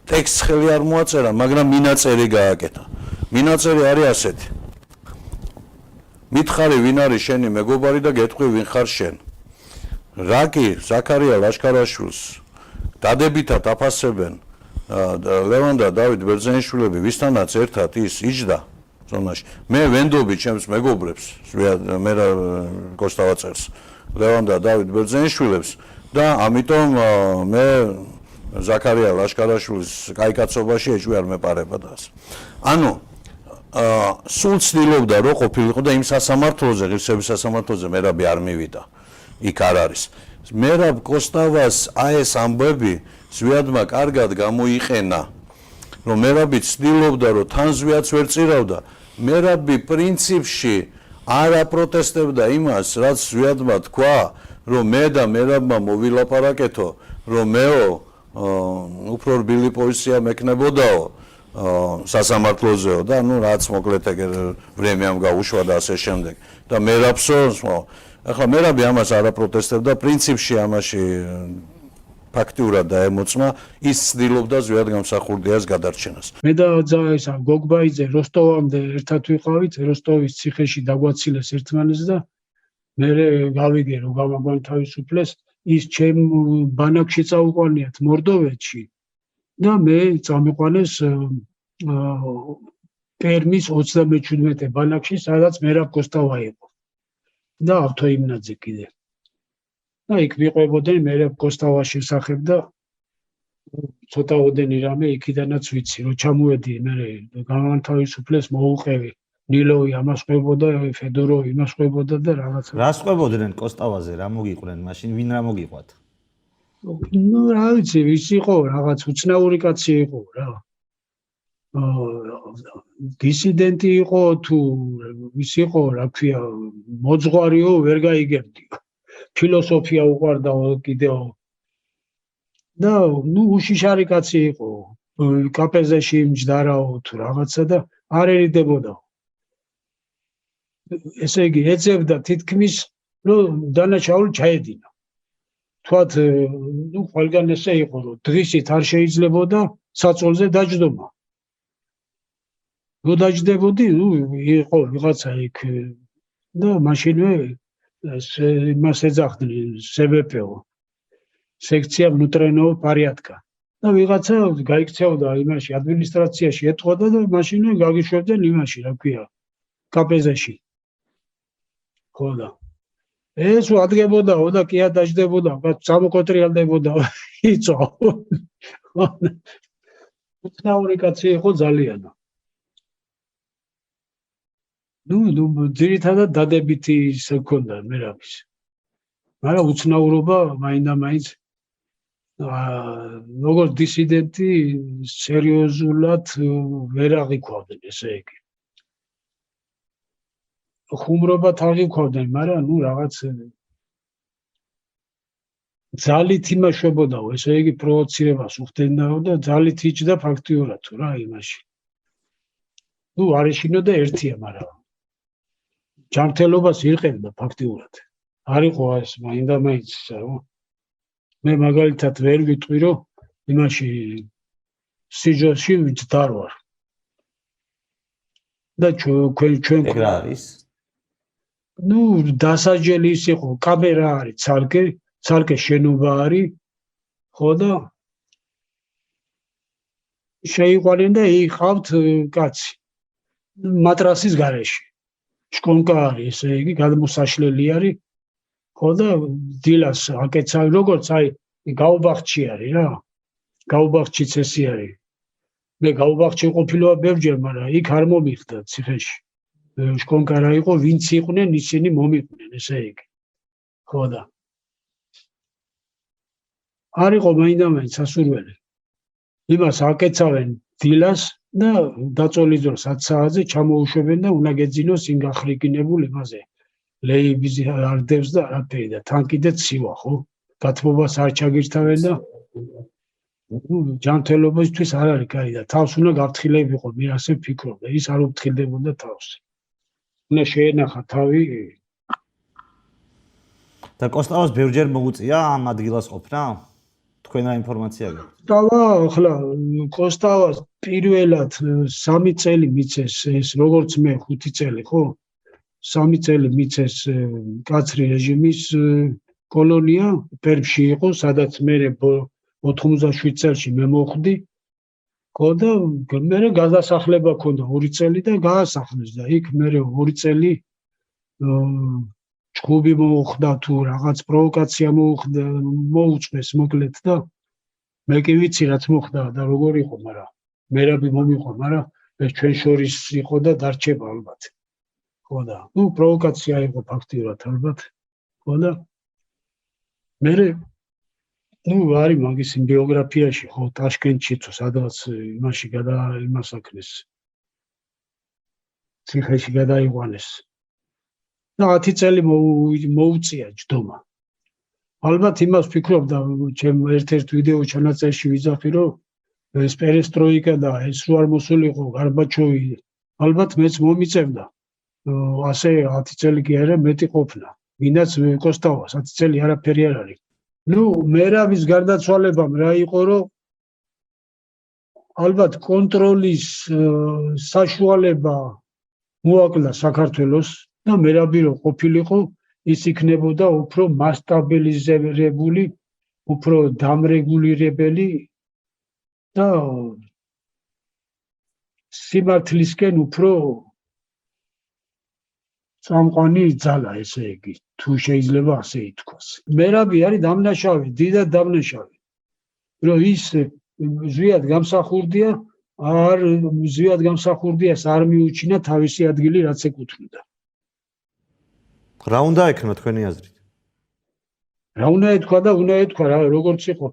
ტექსტს ხელი არ მოაწერა, მაგრამ მინაწერი გააკეთა. მინაწერი არის ასეთი. მითხარი ვინ არის შენი მეგობარი და გეტყვი ვინ ხარ შენ. რა კი ზაქარია ლაშქარაშვილს დადებითად აფასებენ ლევან და დავით ბერძენიშვილები, ვისთანაც ერთად ის იჯდა, ზონაში. მე ვენდობი ჩემს მეგობრებს, მე კოსტავაწერს, ლევან და დავით ბერძენიშვილებს და ამიტომ მე ზაქარია ლაშკარაშვილის კაიკაცობაში ეჭვი არ მეპარება და ასე. ანუ სულ ცდილობდა რომ ყოფილიყო და იმ სასამართლოზე, ღირსების სასამართლოზე მერაბი არ მივიდა. იქ არ არის. მერაბ კოსტავას ეს ამბები ზვიადმა კარგად გამოიყენა, რომ მერაბი ცდილობდა რომ თან ზვიადს ვერ წირავდა. მერაბი პრინციპში არ აპროტესტებდა იმას, რაც ზვიადმა თქვა, რომ მე და მერაბმა მოვილაპარაკეთო, რომ მეო უფრო რბილი პოზიცია მექნებოდაო სასამართლოზეო და ნუ რაც მოკლედ ეგ ვრემიამ გაუშვა და ასე შემდეგ. და მერაბსო, ახლა მერაბი ამას არ აპროტესტებდა, პრინციპში ამაში ფაქტიურად დაემოწმა, ის ცდილობდა ზვიად გამსახურდიას გადარჩენას. მე და ისა გოგბაიძე როსტოვამდე ერთად ვიყავით, როსტოვის ციხეში დაგვაცილეს ერთმანეთს და მე გავიგე რომ გამაგვან თავისუფლეს, ის ჩემ ბანაკში წაუყვანიათ მორდოვეთში და მე წამიყვანეს პერმის 37 ბანაკში, სადაც მერაბ კოსტავა იყო და ავთოიმნაძე კიდე. და იქ ვიყვებოდნენ მერაბ კოსტავას შესახებ და ცოტაოდენი რამე იქიდანაც ვიცი, რომ ჩამოვედი მე გამანთავისუფლეს მოუყევი. ნილოვი ამას ყვებოდა, ფედოროვი იმას ყვებოდა და რაღაცა. რას ყვებოდნენ კოსტავაზე, რა მოგიყვნენ მაშინ, ვინ რა მოგიყვათ? ნუ რა ვიცი, ვის იყო, რაღაც უცნაური კაცი იყო რა. დისიდენტი იყო თუ ვის იყო, რა ქვია, მოძღვარიო ვერ გაიგებდიო. ფილოსოფია უყვარდაო კიდეო. და ნუ უშიშარი კაცი იყო. კაპეზაში იმჯდარაო თუ რაღაცა და არ ერიდებოდაო. ესე იგი, ეძებდა თითქმის, რომ დანაშაული ჩაედინა. თქვათ, ნუ ყველგან ესე იყო, რომ დღისით არ შეიძლებოდა საწოლზე დაჯდომა. რო დაჯდებოდი, ნუ იყო ვიღაცა იქ და მაშინვე იმას ეძახდნენ სებეპეო. სექცია внутреннего порядка. და ვიღაცა გაიქცეოდა იმაში ადმინისტრაციაში ეთყოდა და მაშინვე გაგიშვებდნენ იმაში, რა ქვია, კაპეზაში. ხო და ეს ადგებოდაო და კი ადაჯდებოდა, წამოკოტრიალდებოდა, იწო. უცნაური კაცი იყო ძალიან. ნუ ძირითადად დადებითი ის ჰქონდა მერაბის. მაგრამ უცნაურობა მაინდა-მაინც როგორც დისიდენტი სერიოზულად ვერ აღიქვავდნენ, ესე იგი. ხუმრობათ აღიქვავდნენ, მაგრამ ნუ რაღაც ძალით იმაშვებოდაო, ესე იგი პროვოცირებას უხდენდაო და ძალით იჭდა ფაქტიურად თუ რა იმაში. ნუ არ ეშინოდა ერთია, მაგრამ ჯანმრთელობას ირყევდა ფაქტიურად. არ იყო ეს მაინდა-მაინც რა. მე მაგალითად ვერ ვიტყვი, რომ იმაში სიჯოში ვიჯდარ ვარ. და ჩვენ რა არის? ნუ დასაჯელი ის იყო, კამერა არის, ცალკე შენობა არის, ხო და შეიყვანენ და იყავთ კაცი მატრასის გარეშე. შკონკა არის, ესე იგი, გადმოსაშლელი არის. ხო და დილას აკეცავი, როგორც აი გაუბახჩი არის რა. გაუბახჩიც ესე არის. მე გაუბახჩი ყოფილიყო ბევრჯერ, მაგრამ იქ არ მომიხდა ციხეში. შკონკა რა იყო, ვინც იყვნენ, ისინი მომიყვნენ, ესე იგი. ხო და არ იყო მაინდა-მაინც სასურველი. იმას აკეცავენ დილას და დაწოლის დროს 10 საათზე ჩამოუშვებენ და უნდა გეძინოს იმ გახლიკინებულ იმაზე. ლეიბის არ დევს და არაფერი და თან კიდე ცივა, ხო? გათბობას არ ჩაგირთავენ და ჯანმრთელობისთვის არ არის კაი და თავს უნდა გაფრთხილებიყო, მე ასე ვფიქრობ და ის არ უფრთხილდებოდა თავს. უნდა შეენახა თავი. და კოსტავას ბევრჯერ მოუწია ამ ადგილას ყოფნა? თქვენ რა ინფორმაცია გაქვთ? ახლა კოსტავას პირველად 3 წელი მიცეს ეს, როგორც მე 5 წელი, ხო? 3 წელი მიცეს კაცრი რეჟიმის კოლონია, პერმში იყო, სადაც მე 97 წელში მე მოხვდი. ხო და მე გადასახლება ქონდა 2 წელი და გაასახლეს და იქ მე 2 წელი ჭუბი მოუხდა თუ რაღაც პროვოკაცია მოუწმეს მოკლედ და მე კი ვიცი რაც მოხდა და როგორ იყო, მაგრამ მერაბი მომიყვა, მაგრამ ეს ჩვენ შორის იყო და დარჩება ალბათ. ხო და პროვოკაცია იყო ფაქტიურად ალბათ. ხო და მე არის მაგის ბიოგრაფიაში ხო ტაშკენტში თუ სადღაც იმაში იმასაკნეს ციხეში გადაიყვანეს და 10 წელი მოუწია ჯდომა. ალბათ იმას ვფიქრობდა ჩემ ერთ-ერთ ვიდეო ჩანაწერში ვიძახი რომ ეს პერესტროიკა და ეს რო არ მოსულიყო გარბაჩოვი ალბათ მეც მომიწევდა ასე 10 წელი კი არა მეტი ყოფნა. ვინაც კოსტავას 10 წელი არაფერი არ არის. მერაბის გარდაცვალებამ რა იყო რომ ალბათ კონტროლის საშუალება მოაკლა საქართველოს და მერაბი რო ყოფილიყო ის იქნებოდა უფრო მასტაბილიზებული, უფრო დამრეგულირებელი და სიმართლისკენ უფრო წამყვანი ძალა ესე იგი თუ შეიძლება ასე ითქვას. მერაბი არის დამნაშავე, დიდად დამნაშავე. რომ ის ზვიად გამსახურდია, ზვიად გამსახურდიას არ მიუჩინა თავისი ადგილი რაც ეკუთვნოდა. რა უნდა ეკნო თქვენი აზრით? რა უნდა ეთქვა და უნდა ეთქვა რა როგორც იყო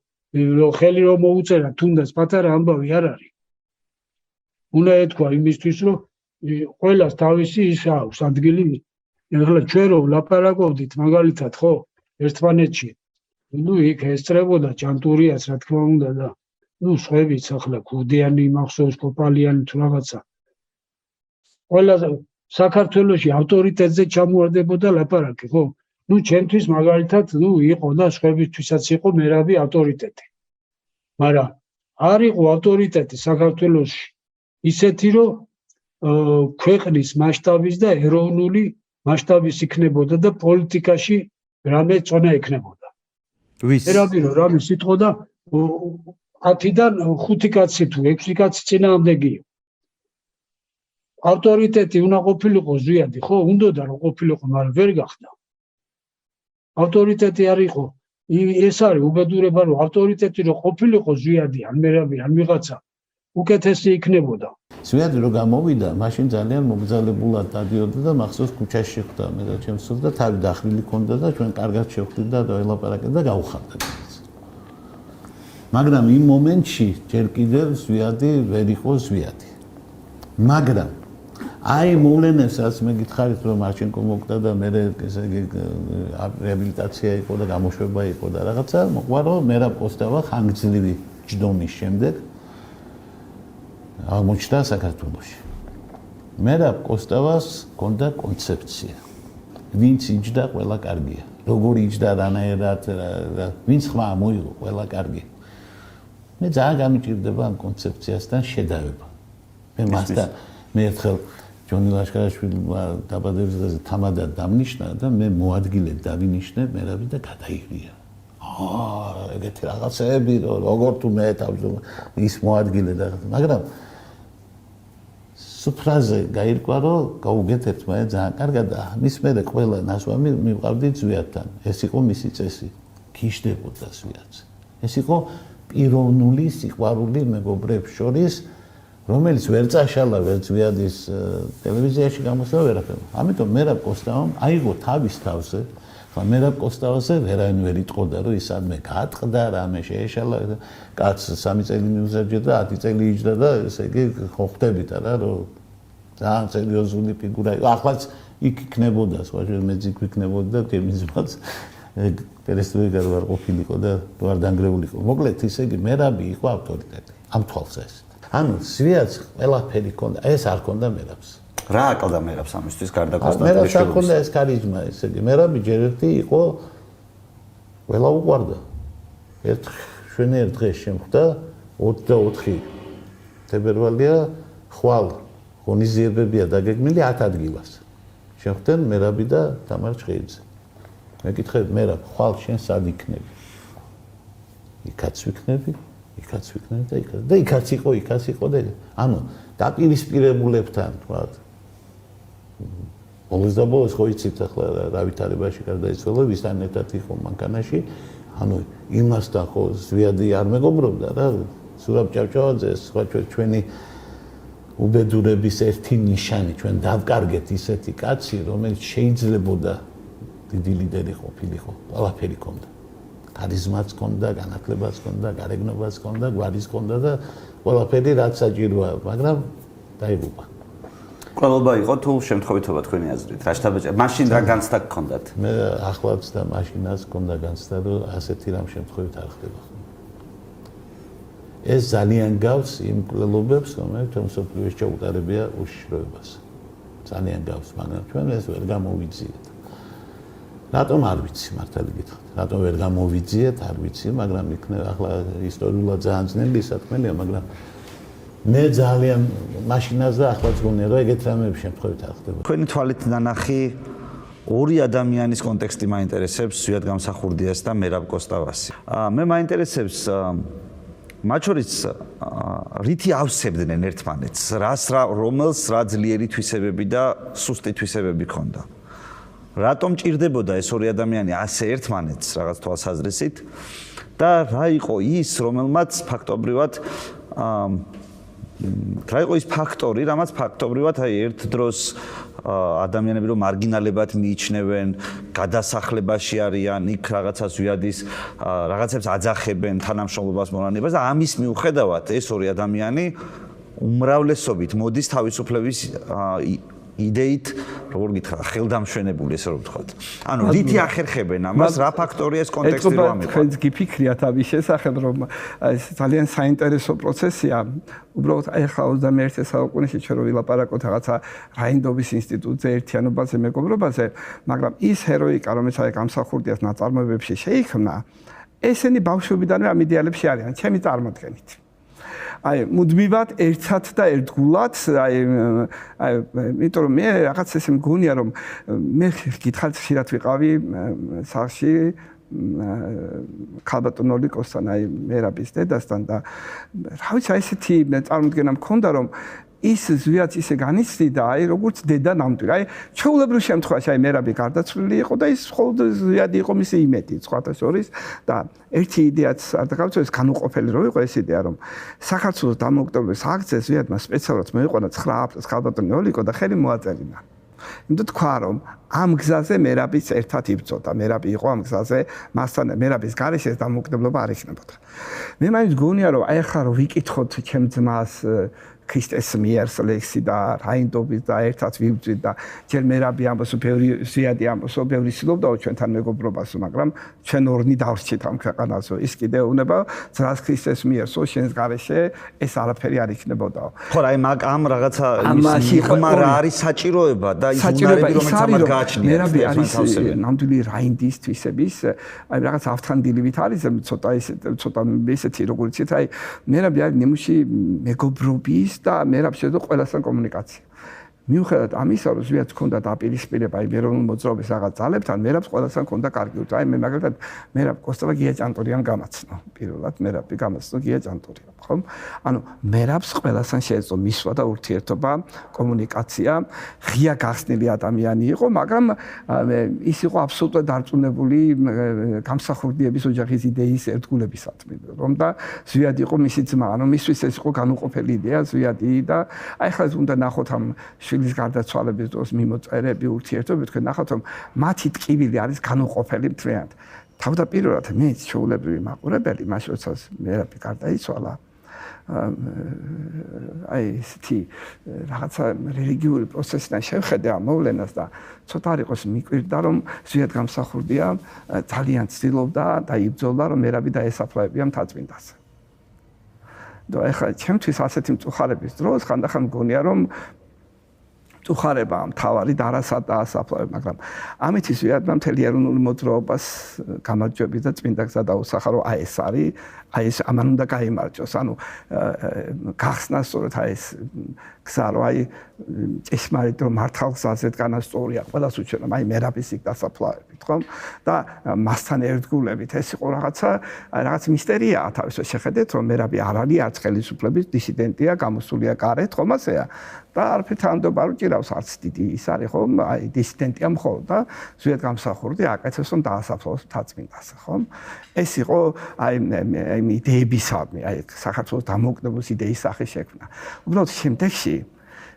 ხელი რომ მოუწერა თუნდაც პატარა ამბავი არ არის. უნდა ეთქვა იმისთვის რომ ყველას თავისი ის აქვს ადგილი. ეხლა ჩვენ რომ ლაპარაკობდით მაგალითად ხო ერთმანეთში იქ ესწრებოდა ჯანტურიას რა თქმა უნდა და სხვებიც ახლა ქურდიანი მახსოვს კოპალიანი თუ რაღაცა ყველა საქართველოში ავტორიტეტზე ჩამოარდებოდა ლაპარაკი ხო ჩემთვის მაგალითად იყო და სხვებისთვისაც იყო მერაბი ავტორიტეტი მაგრამ არ იყო ავტორიტეტი საქართველოში ისეთი რომ ქვეყნის მასშტაბის და ეროვნული მასშტაბის იქნებოდა და პოლიტიკაში რამე წონა ექნებოდა. მერაბი რომ რამე სიტყოდა 10-დან 5 კაცი თუ 6 კაცი წინააღმდეგია. ავტორიტეტი უნდა ყოფილიყო ზვიადი, ხო? უნდოდა რომ ყოფილიყო, მაგრამ ვერ გახდა. ავტორიტეტი არ იყო. ეს არის უბედურება რომ ავტორიტეტი რომ ყოფილიყო ზვიადი, ან მერაბი, ან ვიღაცა უკეთესი იქნებოდა. ზვიადი რომ გამოვიდა, მაშინ ძალიან მოგზალებულად დადიოდა და მახსოვს ქუჩაში ხვდა მე და ჩემს სულ და თავი დახრილი ქონდა და ჩვენ კარგად შევხვდით და ელაპარაკეთ და გავხარდა. მაგრამ იმ მომენტში ჯერ კიდევ ზვიადი ვერ იყო ზვიადი. მაგრამ აი მოვლენებსაც მე გითხარით რომ მარჩენკო მოკვდა და მე ესე იგი რეაბილიტაცია იყო და გამოშვება იყო და რაღაცა მოყვა რომ მერაბ კოსტავა ხანგრძლივი ჯდომის შემდეგ აღმოჩნდა საქართველოში. მერაბ კოსტავას ჰქონდა კონცეფცია. ვინც იჯდა, ყველა კარგია. როგორ იჯდა, რანაირად, ვინც ხმა მოიღო, ყველა კარგია. მე ძალიან გამიჭირდება ამ კონცეფციასთან შედარება. მე მასთან მე ერთხელ ჯონი ლაშქარაშვილმა დაბადების დღეზე თამადად დამნიშნა და მე მოადგილედ დავინიშნე მერაბი და გადაიღია. ეგეთი რაღაცები როგორ თუ მე თავზე ის მოადგილე და მაგრამ სუფრაზე გაირკვა რომ გაუგეთებთ მე ძალიან კარგად და მის მერე ყველა ნასვამი მივყავდით ზვიადთან. ეს იყო მისი წესი. გიждდებოდა ზვიადს. ეს იყო პიროვნული სიყვარული მეგობრებს შორის, რომელიც ვერ წაშალა ვერ ზვიადის ტელევიზიაში გამოსვლა ვერაფერი. ამიტომ მერაბ კოსტავამ აიღო თავის თავზე, მერაბ კოსტავაზე ვერაინ ვერ იტყოდა, რომ ის ამე გაატყდა, რამე შეეშალა, კაცს 3 წელი მიუზარჯა და 10 წელი იჯდა და ესე იგი ხო ხვდებით რა, რომ ძალიან სერიოზული ფიგურა იყო. ახლაც იქ იქნებოდა, სხვა შემეძი იქნებოდა და გემიზმაც პერესტროიკა არ ყოფილიყო და არ დანგრეულიყო. მოკლედ ისე იგი მერაბი იყო ავტორიტეტი. ამ თვალსაზრისით. ანუ ზვიადს ყველაფერი ჰქონდა, ეს არ ჰქონდა მერაბს. რა აკლდა მერაბს ამისთვის გარდა კონსტანტინიშვილის? მერაბს არ ჰქონდა ეს ქარიზმა, ესე იგი მერაბი ჯერ ერთი იყო ყველა უყვარდა. ერთ დღეს შემხვდა 24 თებერვალია ხვალ ღონისძიებებია დაგეგმილი 10 ადგილას. შემხვდნენ მერაბი და თამარ ჩხეიძე. მე კითხე მერაბ ხვალ შენ სად იქნები? იქაც ვიქნები იქაც ვიქნები და იქაც იყო და ანუ დაპირისპირებულებთან თქვა ბოლოს და ბოლოს ხო იცით ახლა რა ვითარებაში გარდაიცვალა ვისთან ერთად იყო მანქანაში ანუ იმასთან ხო ზვიადი არ მეგობრობდა რა ზურაბ ჭავჭავაძეს სხვა ჩვენი უბედურების ერთი ნიშანი ჩვენ დავკარგეთ ისეთი კაცი რომელიც შეიძლებოდა დიდი ლიდერი ყოფილიყო ყველაფერი ჰქონდა ქარიზმაც ჰქონდა განათლებაც ჰქონდა გარეგნობაც ჰქონდა გვარის ჰქონდა და ყველაფერი რაც საჭიროა მაგრამ დაიღუპა ყველობა იყო თუ შემთხვევითობა თქვენი აზრით რა შთაბეჭდა მაშინ რა განცდა გქონდათ მე ახლაც და მაშინაც ჰქონდა განცდა რომ ასეთი რამ შემთხვევით არ ხდება ეს ძალიან გავს იმ კვლელობებს რომელიც მსოფლიოში ჩაუტარებია უშიშროებას ძალიან გავს მაგრამ ჩვენ ეს ვერ გამოვიძიეთ რატომ არ ვიცი მართალი გითხრათ რატომ ვერ გამოვიძიეთ არ ვიცი მაგრამ იქნება ახლა ისტორიულად ძალიან ძნელი საქმეა მაგრამ მე ძალიან მაშინაც და ახლაც გონია რომ ეგეთ რამეები შემთხვევით არ ხდება თქვენი თვალით ნანახი ორი ადამიანის კონტექსტი მაინტერესებს ზვიად გამსახურდიას და მერაბ კოსტავასი მე მაინტერესებს მათ შორის რითი ავსებდნენ ერთმანეთს რომელს რა ძლიერი თვისებები და სუსტი თვისებები ჰქონდა რატომ ჭირდებოდა ეს ორი ადამიანი ასე ერთმანეთს რაღაც თვალსაზრისით და რა იყო ის რომელმაც ფაქტობრივად რა იყო ის ფაქტორი რამაც ფაქტობრივად აი ერთ დროს ადამიანები რომ მარგინალებად მიიჩნევენ გადასახლებაში არიან იქ რაღაცა ზვიადის რაღაცებს აძახებენ თანამშრომლობას მონანებას და ამის მიუხედავად ეს ორი ადამიანი უმრავლესობით მოდის თავისუფლების იდეით როგორ გითხრა ხელდამშვენებული ესე რომ ვთქვათ. ანუ რითი ახერხებენ ამას რა ფაქტორია ეს კონტექსტი რომ ამიყვა. თქვენ გიფიქრიათ ამის შესახებ რომ ეს ძალიან საინტერესო პროცესია. უბრალოდ ახლა 21 საუკუნეში ჩვენ რომ ვილაპარაკოთ რაღაცა რაინდობის ინსტიტუტზე ერთიანობაზე მეგობრობაზე, მაგრამ ის ჰეროიკა რომელიც აი გამსახურდიას ნაწარმოებებში შეიქმნა, ესენი ბავშვობიდანვე ამ იდეალებში არიან, ჩემი წარმოდგენით. აი მუდმივად ერთად და ერთგულად იმიტომ რომ მე რაღაც ესე მგონია რომ მე გითხარით ხშირად ვიყავი სახლში ქალბატონ ოლიკოსთან აი მერაბის დედასთან და რა ვიცი აი ესეთი წარმოდგენა მქონდა რომ ის ზვიად ისე განიცდიდა აი როგორც დედა ნამდვილად აი ჩაულებრივ შემთხვევაში აი მერაბი გარდაცვლილი იყო და ის მხოლოდ ზვიადი იყო მისი იმედი სხვათა შორის და ერთი იდეაც არ დაგავწევს განუყოფელი რო იყო ეს იდეა რომ საქართველოს დამოუკიდებლობის აქციას ზვიადმა სპეციალურად მოიყვანა 9 აპრილს ქალბატონი ოლიკო და ხელი მოაწერინა იმიტომ თქვა რომ ამ გზაზე მერაბის ერთად იბრძოდა მერაბი იყო ამ გზაზე მასთან მერაბის გარეშე დამოუკიდებლობა არ იქნებოდა მე მაინც გონია რომ აი ახლა რო ვიკითხოთ ჩემ ძმას ქრისტეს მიერს ლექსი და რაინდობის და ერთად ვიბრძვით და ჯერ მერაბი ამბობს ბევრი ზვიადი ამბობს ბევრი ცდილობდაო ჩვენთან მეგობრობას მაგრამ ჩვენ ორნი დავრჩით ამ ქვეყანაზე ის კიდე უნება ძრას ქრისტეს მიერსო შენს გარეშე ეს არაფერი არ იქნებოდაო ხო რა ამ რაღაცა მიღმა რა არის საჭიროება და ის უნარები რომელიც ამას გააჩნია მერაბი არის ნამდვილი რაინდის თვისების აი რაღაც ავთანდილივით არის ცოტა ესეთი როგორ იცით აი მერაბი არის ნიმუში მეგობრობის და მერაბს შეძლო ყველასთან კომუნიკაცია. მიუხედავად ამისა, რომ ზვიადს ჰქონდა დაპირისპირება იმ ეროვნულ მოძრაობის რაღაც ძალებთან, მერაბს ყველასთან ჰქონდა კარგი ურთიერთობა. აი მე მაგალითად მერაბ კოსტავა გია ჭანტურიამ გამაცნო. პირველად მერაბი გამაცნო გია ჭანტურიამ, ხო? ანუ მერაბს ყველასთან შეეძლო მისვლა და ურთიერთობა, კომუნიკაცია, ღია გახსნილი ადამიანი იყო, მაგრამ ის იყო აბსოლუტურად დარწმუნებული გამსახურდიების ოჯახის იდეის ერთგულებისადმი, რომ და ზვიადი იყო მისი ძმა, ანუ მისთვის ეს იყო განუყოფელი იდეა ზვიადი და აი ხა უნდა ნახოთ ამ შვილის გარდაცვალების დროს მიმოწერები ურთიერთობები თქვენ ნახავთ რომ მათი ტკივილი არის განუყოფელი მთლიანად. თავდაპირველად მე ჩვეულებრივი მაყურებელი მას როდესაც მერაბი გარდაიცვალა აი ესეთი რაღაცა რელიგიური პროცესიდან შევხედე ამ მოვლენას და ცოტა არ იყოს მიკვირდა რომ ზვიად გამსახურდია ძალიან ცდილობდა და იბრძოლა რომ მერაბი დაესაფლავებია მთაწმინდას. და ეხლა ჩემთვის ასეთი მწუხარების დროს ხანდახან მგონია რომ მწუხარება მთავარი დარასად დაასაფლავებ, მაგრამ ამით ის ზვიადმა მთელი ეროვნული მოძრაობას გამარჯვების და წმინდა გზა დაუსახა, რომ აი ეს არის აი ეს ამან უნდა გაიმარჯოს, ანუ გახსნა სწორედ აი ეს გზა, რომ აი ჭეშმარიტ რომ მართალ გზაზე დგანა სწორია, ყველას უჩვენა, აი მერაბის იქ დასაფლავებით, ხომ? და მასთან ერთგულებით ეს იყო რაღაც მისტერიაა თავისუფლად შეხედეთ, რომ მერაბი არ არის არც ხელისუფლების დისიდენტია, გამოსულია გარეთ, ხომ ასეა? და არაფერ თანამდებობა უჭირავს არც დიდი ის არის, ხომ? აი დისიდენტია მხოლოდ და ზუსტად გამსახურდი აკეთებს რომ დაასაფლავოს თაცმინდას, ხომ? ეს იყო აი იდეებისადმი, აი საქართველოს დამოუკიდებლობის იდეის სახე შექმნა. უბრალოდ შემდეგში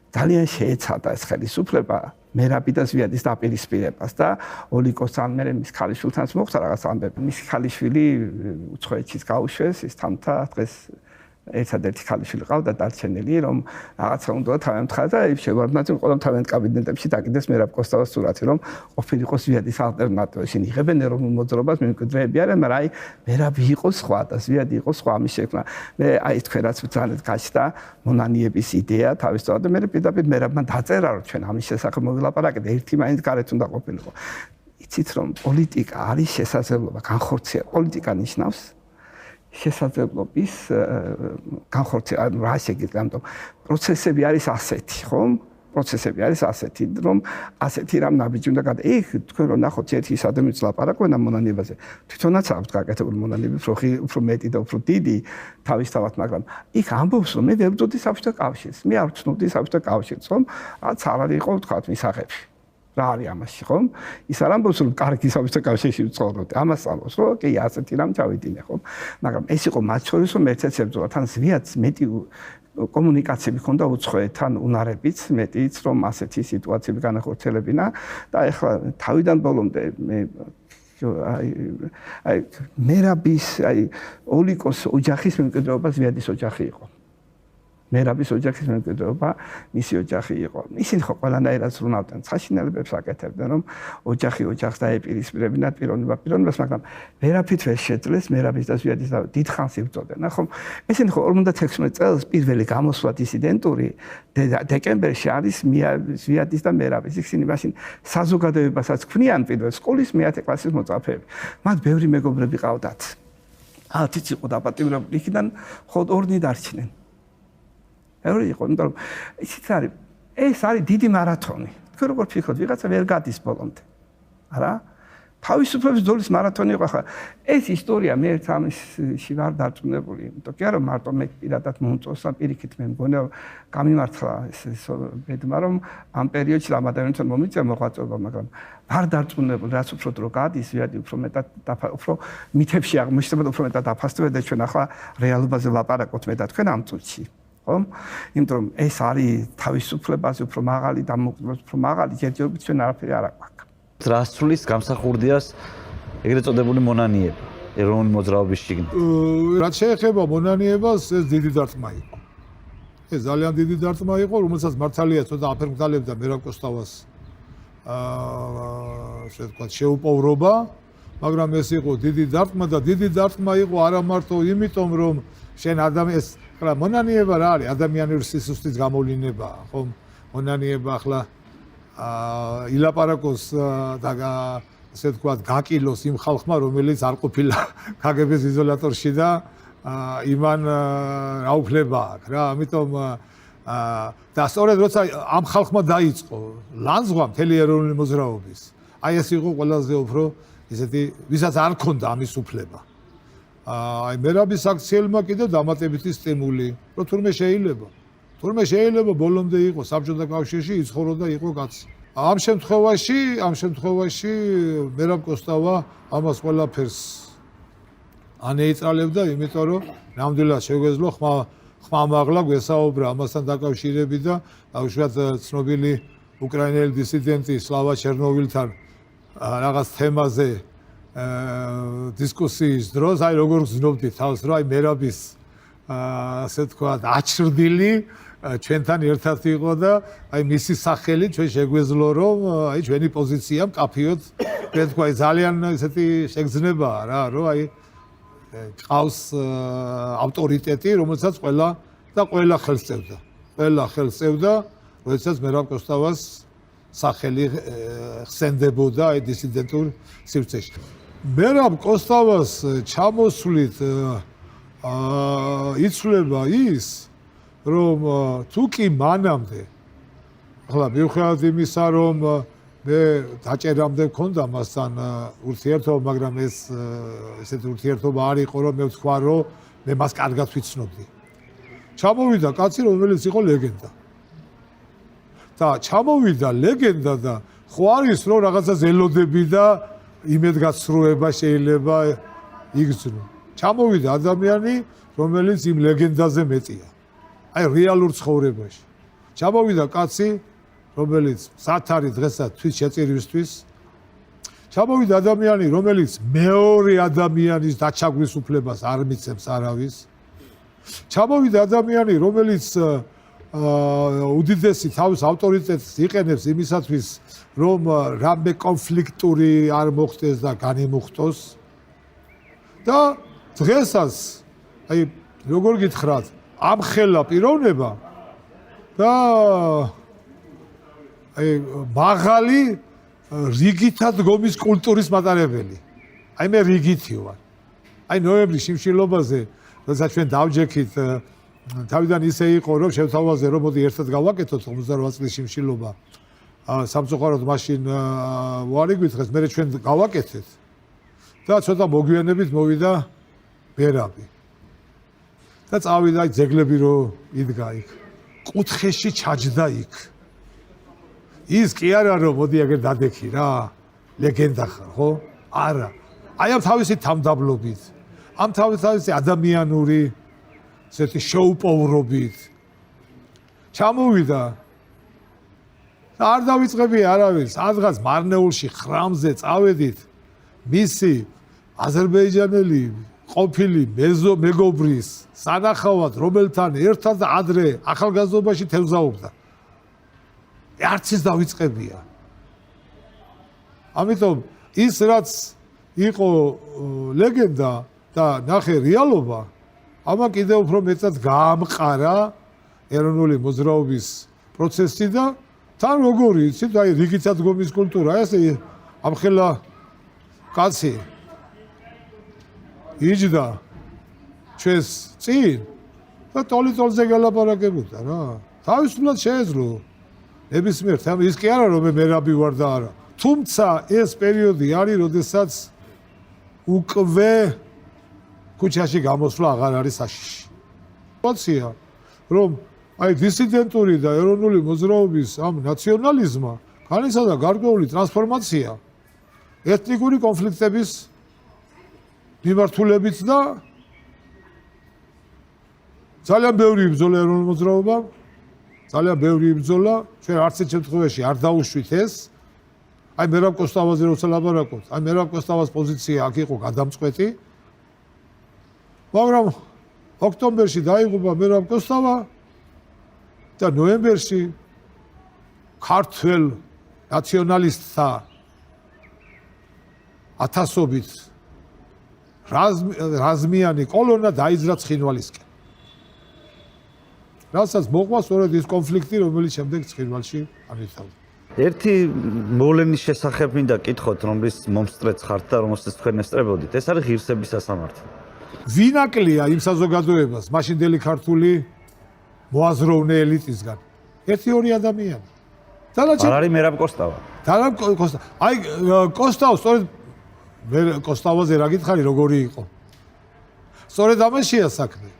ძალიან შეეცადა ეს ხელისუფლება მერაბი და ზვიადის დაპირისპირებას და ოლიკოს ან მის ქალიშვილთანაც მოხდა რაღაც ამბები. მის ქალიშვილი უცხოეთშიც გაუშვეს, ის თამთა დღეს ერთადერთი ქალიშვილი ყავდა დარჩენილი, რომ რაღაცა უნდა თავემთხა და შევარდნათ ყველა თავიანთ კაბინეტებში დაკიდეს მერაბ კოსტავას სურათი, რომ ყოფილიყო ზვიადის ალტერნატივა. ისინი იღებენ ეროვნულ მოძრაობას, მემკვიდრეები არიან, მაგრამ აი მერაბი იყო სხვა და ზვიადი იყო სხვა ამის შექმნა. მე აი თქვენ რაც ძალიან გაჩნდა მონანიების იდეა თავისთავად და მე პირდაპირ მერაბმა დაწერა რომ ჩვენ ამის შესახებ მოვილაპარაკეთ, ერთი მაინც გარეთ უნდა ყოფილიყო. იცით რომ პოლიტიკა არის შესაძლებლობა, განხორციელება. პოლიტიკა ნიშნავს შესაძლებლობის განხორციელება, ანუ რა შეგიძლია, ამიტომ პროცესები არის ასეთი, ხომ? პროცესები არის ასეთი, რომ ასეთი რამ ნაბიჯი უნდა გადა. იქ თქვენ რომ ნახოთ ერთი ადამიანის ლაპარაკობენ ამ მონანიებაზე. თვითონაც აქვს გაკეთებული მონანიები, უფრო მეტი და უფრო დიდი თავისთავად, მაგრამ იქ ამბობს რომ მე ვერ ვწვდი საბჭოთა კავშირს, მე არ ვცნობდი საბჭოთა კავშირს, ხომ? რაც არ არის იყო თქვა მისაღები. რა არის ამაში, ხომ? ის არ ამბობს რომ კარგი საბჭოთა კავშირში ვცხოვრობდი. ამას ამბობს რომ კი ასეთი რამ ჩავიდინე, ხომ? მაგრამ ეს იყო მათ შორის რომ ერთ-ერთ შებრძოლა, თან ზვიადს მეტი კომუნიკაციები ჰქონდა უცხოეთთან, უნარებიც მეტიც რომ ასეთი სიტუაციები განახორციელებინა და ეხლა თავიდან ბოლომდე მე აი მერაბის აი ოლიკოს ოჯახის მემკვიდრეობა ზვიადის ოჯახი იყო. მერაბის ოჯახის მემკვიდრეობა მისი ოჯახი იყო. ისინი ხო ყველანაირად ზრუნავდნენ, საშინელებებს აკეთებდნენ, რომ ოჯახი ოჯახს დაეპირისპირებინათ პიროვნებას, მაგრამ ვერაფრით ვერ შეძლეს მერაბის და ზვიადის და დიდხანს იბრძოდნენ. ხომ ესენი ხო 56 წელს პირველი გამოსვლა დისიდენტური დეკემბერში არის ზვიადის და მერაბის. ისინი მაშინ საზოგადოებასაც ქმნიან პირველ სკოლის მე-10 კლასის მოწაფეები. მათ ბევრი მეგობრები ყავდათ. 10-იც იყო დაპატიმრებული, იქიდან მხოლოდ 2 დარჩნენ. ეური იყო, იმიტომ რომ ისიც არის, ეს არის დიდი მარათონი. თქვენ როგორ ფიქრობთ, ვიღაცა ვერ გადის ბოლომდე. არა? თავისუფლების ბრძოლის მარათონი იყო ხა. ეს ისტორია მე ერთ ამაში ვარ დარწმუნებული, იმიტომ კი არა მარტო მე პირადად მომწონს და პირიქით მე მგონია გამიმართლა ეს ბედმა რომ ამ პერიოდში რამადანთან მომიწია მოღვაწეობა, მაგრამ ვარ დარწმუნებული, რაც უფრო დრო გადის, ზვიადი უფრო მეტად უფრო მითებში აღმოჩნდება და უფრო მეტად დაფასდება და ჩვენ ახლა რეალობაზე ვლაპარაკობთ მე და თქვენ ამ წუთში. ხომ? იმიტომ რომ ეს არის თავისუფლებაზე უფრო მაღალი და უფრო მაღალი ჯერჯერობით ჩვენ არაფერი არ აქვს. რასწვლის გამსახურდიას ეგრეთ წოდებული მონანიება, ეროვნული მოძრაობის შიგნით. რაც შეეხება მონანიებას, ეს დიდი დარტყმა იყო. ეს ძალიან დიდი დარტყმა იყო, რომელსაც მართალია ცოტა აფერმგდალებდა მერაბ კოსტავას ასე ვთქვათ, შეუპოვრობა, მაგრამ ეს იყო დიდი დარტყმა და დიდი დარტყმა იყო არა მარტო იმიტომ, რომ შენ ადამიანს ახლა მონანიება რა არის? ადამიანური სისუსტის გამოვლინებაა, ხო? მონანიება ახლა ილაპარაკოს და ასე ვთქვათ, გაკილოს იმ ხალხმა, რომელიც არ ყოფილა KGB-ს იზოლატორში და იმან რა უფლება აქვს რა, ამიტომ და სწორედ როცა ამ ხალხმა დაიწყო ლანძღვა მთელი ეროვნული მოძრაობის, აი ეს იყო ყველაზე უფრო ისეთი, ვისაც არ ქონდა ამის უფლება. აი მერაბის აქციელმა კიდევ დამატებითი სტიმული, რომ თურმე შეიძლება ბოლომდე იყო საბჭოთა კავშირში იცხოვრო და იყო კაცი. ამ შემთხვევაში მერაბ კოსტავა ამას ყველაფერს ანეიტრალებდა, იმიტომ რომ ნამდვილად შეგვეძლო ხმამაღლა გვესაუბრა ამასთან დაკავშირებით და უშუალოდ ცნობილი უკრაინელი დისიდენტი სლავა ჩერნოვილთან რაღაც თემაზე დისკუსიის დროს, აი როგორ გზნობდი თავს, რომ აი მერაბის ასე ვთქვათ, აჩრდილი ჩვენთან ერთად იყო და აი მისი სახელი ჩვენ შეგვეძლო, რომ აი ჩვენი პოზიცია მკაფიოდ, თქვა ძალიან ესეთი შეგრძნებაა რა, რომ აი ყავს ავტორიტეტი, რომელსაც ყველა ხელს წევდა, როდესაც მერაბ კოსტავას სახელი ხსენდებოდა აი დისიდენტურ სივრცეში. მერაბ კოსტავას ჩამოსვლით იცვლება ის, რომ თუ კი მანამდე ახლა მიუხედავად იმისა, რომ მე დაჭერამდე მქონდა მასთან ურთიერთობა, მაგრამ ესეთი ურთიერთობა არ იყო, რომ მე ვთქვა, რომ მე მას კარგად ვიცნობდი. ჩამოვიდა კაცი, რომელიც იყო ლეგენდა. და ჩამოვიდა ლეგენდა და ხო არის, რომ რაღაცას ელოდები და იმედგაცრუება შეიძლება იგრძნო. ჩამოვიდა ადამიანი, რომელიც იმ ლეგენდაზე მეტია. აი რეალურ ცხოვრებაში. ჩამოვიდა კაცი, რომელიც სათარი დღესაც თვით შეწირვისთვის. ჩამოვიდა ადამიანი, რომელიც მეორე ადამიანის დაჩაგვის უფლებას არ მიცემს არავის. ჩამოვიდა ადამიანი, რომელიც უდიდესი თავის ავტორიტეტს იყენებს იმისათვის, რომ რამე კონფლიქტური არ მოხდეს და განიმუხტოს. და დღესაც, აი როგორ გითხრათ, ამხელა პიროვნება და აი მაღალი რიგითად დგომის კულტურის მატარებელი. აი მე რიგითი ვარ. აი ნოემბრის შიმშილობაზე, როდესაც ჩვენ დავჯექით, თავიდან ისე იყო, რომ შევთავაზე, რომ მოდი ერთად გავაკეთოთ 58 წლის შიმშილობა. სამწუხაროდ მაშინ ვარიგვით დღეს, მე ჩვენ გავაკეთეთ. და ცოტა მოგვიანებით მოვიდა ბერაბი. და წავიდა აი ძეგლები რო იდგა იქ. კუთხეში ჩაჯდა იქ. ის კი არა რომ მოდი აგერ დადექი რა, ლეგენდა ხარ, ხო? არა. აი ამ თავისი თამდაბლობით, ამ თავისი ადამიანური ესეთი შოუპოვრობით ჩამოვიდა. და არ დავიწყები არავის, სადღაც მარნეულში ხრამზე წავედით მისი აზერბაიჯანელი ყოფილი მეგობრის სანახავად, რომელთან ერთად ადრე ახალგაზრდობაში თევზაობდა. არც ის დავიწყებია. ამიტომ ის რაც იყო ლეგენდა და ნახე რეალობა, ამან კიდევ უფრო მეტად გაამყარა ეროვნული მოძრაობის პროცესი და თან როგორი იცით, აი რიგითად დგომის კულტურა, ესე ამხელა კაცი იჯდა ჩვენს წინ და ტოლი-ტოლზე გალაპარაკებოდა რა. თავისუფლად შეეძლო. ნებისმიერ თემ ის კი არა რომ მე მერაბი ვარ და არა. თუმცა ეს პერიოდი არის, როდესაც უკვე ქუჩაში გამოსვლა აღარ არის საშიში. სიტუაცია, რომ აი დისიდენტური და ეროვნული მოძრაობის ამ ნაციონალიზმმა განიცადა და გარკვეული ტრანსფორმაცია ეთნიკური კონფლიქტების მიმართულებით და ძალიან ბევრი იბრძოლა ეროვნულ მოძრაობამ, ძალიან ბევრი იბრძოლა, ჩვენ არც ერთ შემთხვევაში არ დაუშვით ეს. აი მერაბ კოსტავაზე როცა ლაპარაკობთ, აი მერაბ კოსტავას პოზიცია აქ იყო გადამწყვეტი. მაგრამ ოქტომბერში დაიღუპა მერაბ კოსტავა და ნოემბერში ქართველ ნაციონალისტთა ათასობით რაზმიანი კოლონა დაიძრა ცხინვალისკენ. რასაც მოყვა სწორედ ის კონფლიქტი, რომელიც შემდეგ ცხინვალში განვითარდა. ერთი მოვლენის შესახებ მინდა კითხოთ, რომლის მომსწრეც ხართ და რომელსაც თქვენ ესწრებოდით. ეს არის ღირსების სასამართლო. ვინ აკლია იმ საზოგადოებას მაშინდელი ქართული მოაზროვნე ელიტისგან? ერთი-ორი ადამიანი. არ არის მერაბ კოსტავა. აი კოსტავა სწორედ კოსტავაზე რა გითხარი, როგორი იყო? სწორედ ამაშია საქმე.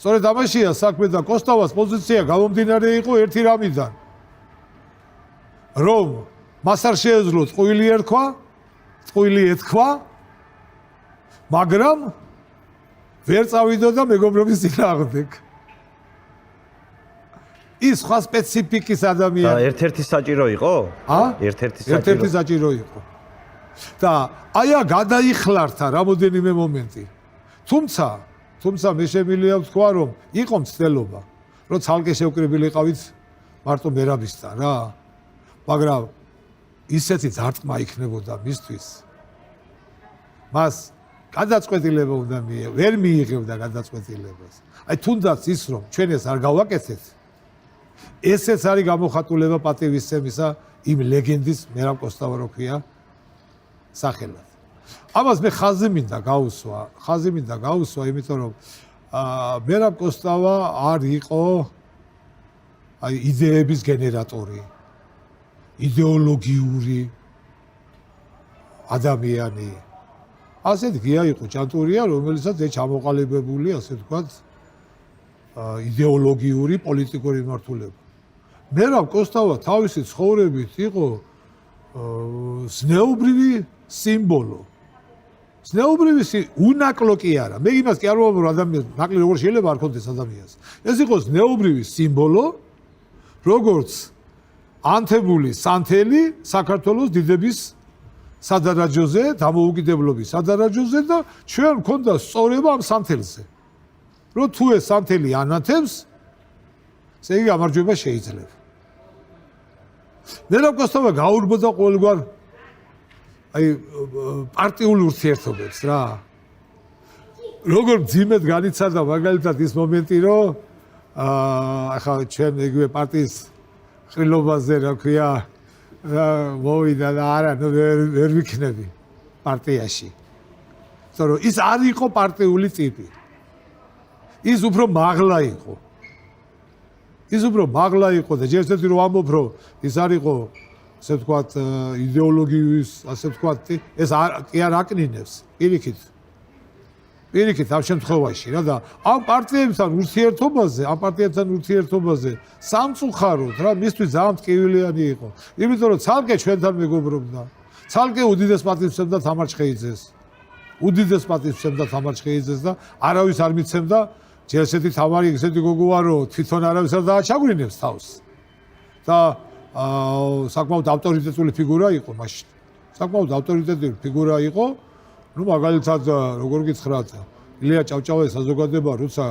სწორედ ამაშია საქმე და კოსტავას პოზიცია გამომდინარე იყო ერთი რამიდან. რომ მას არ შეეძლო წყვილი ერქვა, წყვილი ეთქვა, მაგრამ ვერ წავიდოდა მეგობრობის წინააღმდეგ. ის სხვა სპეციფიკის ადამიანი. და ერთ-ერთი საჭირო იყო? ერთ-ერთი საჭირო იყო. და აია გადაიხლართა რამოდენიმე მომენტი. თუმცა მე შემიძლია ვთქვა, რომ იყო მცდელობა, რომ ცალკე შევკრებილიყავით მარტო მერაბისთან რა. მაგრამ ისეთი ძარტყმა იქნებოდა მისთვის. მას გადაწყვეტილება უნდა ვერ მიიღებდა გადაწყვეტილებას. აი თუნდაც ის რომ ჩვენ ეს არ გავაკეთეთ, ესეც არის გამოხატულება პატივისცემისა იმ ლეგენდის მერაბ კოსტავა რო ქვია სახელად. ამას მე ხაზი მინდა გაუსვა, იმიტომ რომ მერაბ კოსტავა არ იყო აი იდეების გენერატორი, იდეოლოგიური ადამიანი. ასეთ გია იყო ჭანტურია, რომელსაც ჩამოყალიბებული, ასე ვთქვათ, იდეოლოგიური პოლიტიკური მმართველობა. მერაბ კოსტავა თავისი ცხოვრებით იყო ზნეობრივი სიმბოლო. ზნეობრივი უნაკლო კი არა. მე იმას კი არ ვამბობ, ადამიანს ნაკლი როგორ შეიძლება არ ქონდეს ადამიანს. ეს იყო ზნეობრივი სიმბოლო, როგორც ანთებული სანთელი საქართველოს დიდების სადარაჯოზე, დამოუკიდებლობის სადარაჯოზე და ჩვენ მქონდა სწორება ამ სანთელზე. რომ თუ ეს სანთელი ანათებს, ესე იგი გამარჯვება შეიძლება. მერაბ კოსტავა გაურბოდა ყოველგვარ აი პარტიულ ურთიერთობებს რა. როგორ ძიმედ განიცადა მაგალითად ის მომენტი, რომ ახლა ჩვენ იგივე პარტიის ყრილობაზე რა ქვია მოვიდა და არა, ვერ ვიქნები პარტიაში. იმიტომ რომ ის არ იყო პარტიული ტიპი. ის უფრო მაღლა იყო. და ჯერჯერობით რომ ამბობ, რომ ის არ იყო, ასე ვთქვათ, იდეოლოგიის, ასე ვთქვათ, ეს კი არ აკნინებს პირიქით ამ შემთხვევაში რა და ამ პარტიებთან ურთიერთობაზე სამწუხაროდ რა მისთვის ძალიან ტკივილიანი იყო. იმიტომ რომ ცალკე ჩვენთან მეგობრობდა, ცალკე უდიდეს პატივცემდა თამარ ჩხეიძეს და არავის არ მიცემდა ჯერ ესეთი თამარი ესეთი გოგო ვარო თვითონ არავის არ დააჩაგვრინებს თავს. და საკმაოდ ავტორიტეტული ფიგურა იყო მაშინ. ნუ მაგალითად როგორ გითხრათ, ილია ჭავჭავაძის საზოგადოება როცა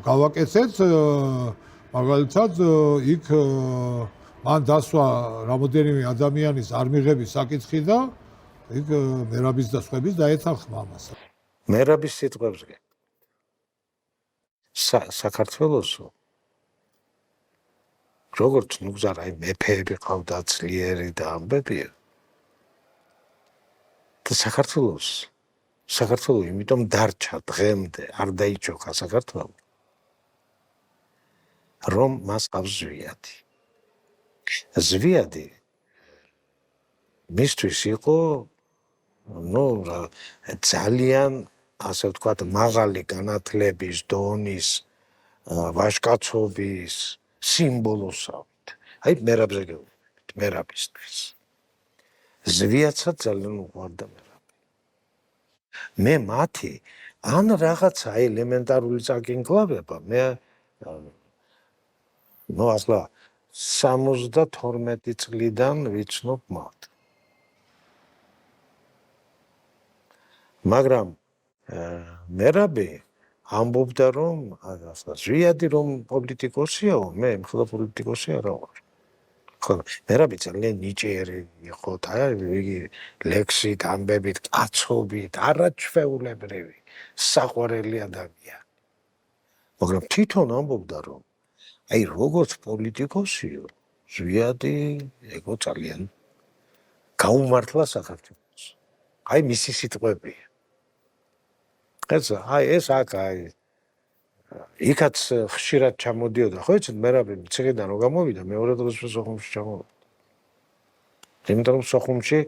გავაკეთეთ, მაგალითად იქ მან დასვა რამოდენიმე ადამიანის არ მიღების საკითხი და იქ მერაბის და სხვების დაეთანხმა ამას. მერაბის სიტყვებზე საქართველოსო როგორც ნუგზარ აი მეფეები ყავდა ძლიერი და ამბები და საქართველო იმიტომ დარჩა დღემდე არ დაიჭოხა საქართველო რომ მას ყავს ზვიადი მისთვის იყო ნუ ძალიან ასე ვთქვათ მაღალი განათლების დონის ვაჟკაცობის სიმბოლოსავით. აი მერაბზე გეუბნებით, მერაბისთვის. ზვიადსაც ძალიან უყვარდა მერაბი. მე მათი ან რაღაცა ელემენტარული წაკინკლავება, მე ნუ ახლა 72 წლიდან ვიცნობ მათ. მაგრამ მერაბი ამბობდა რომ ზვიადი რომ პოლიტიკოსიაო, მე მხოლოდ პოლიტიკოსი არა ვარ. ხო, მერაბი ძალიან ნიჭიერი იყო და იგი ლექსით, ამბებით, კაცობით, არაჩვეულებრივი, საყვარელი ადამიანი. მაგრამ თვითონ ამბობდა რომ აი როგორც პოლიტიკოსიო, ზვიადი იყო ძალიან გაუმართლა საქართველოს. აი მისი სიტყვებია. ეს იქაც ხშირად ჩამოდიოდა, ხო იცით, მერაბი ციხიდან რომ გამოვიდა, მეორე დღეს სოხუმში ჩამოვიდა. იმიტომ რომ სოხუმში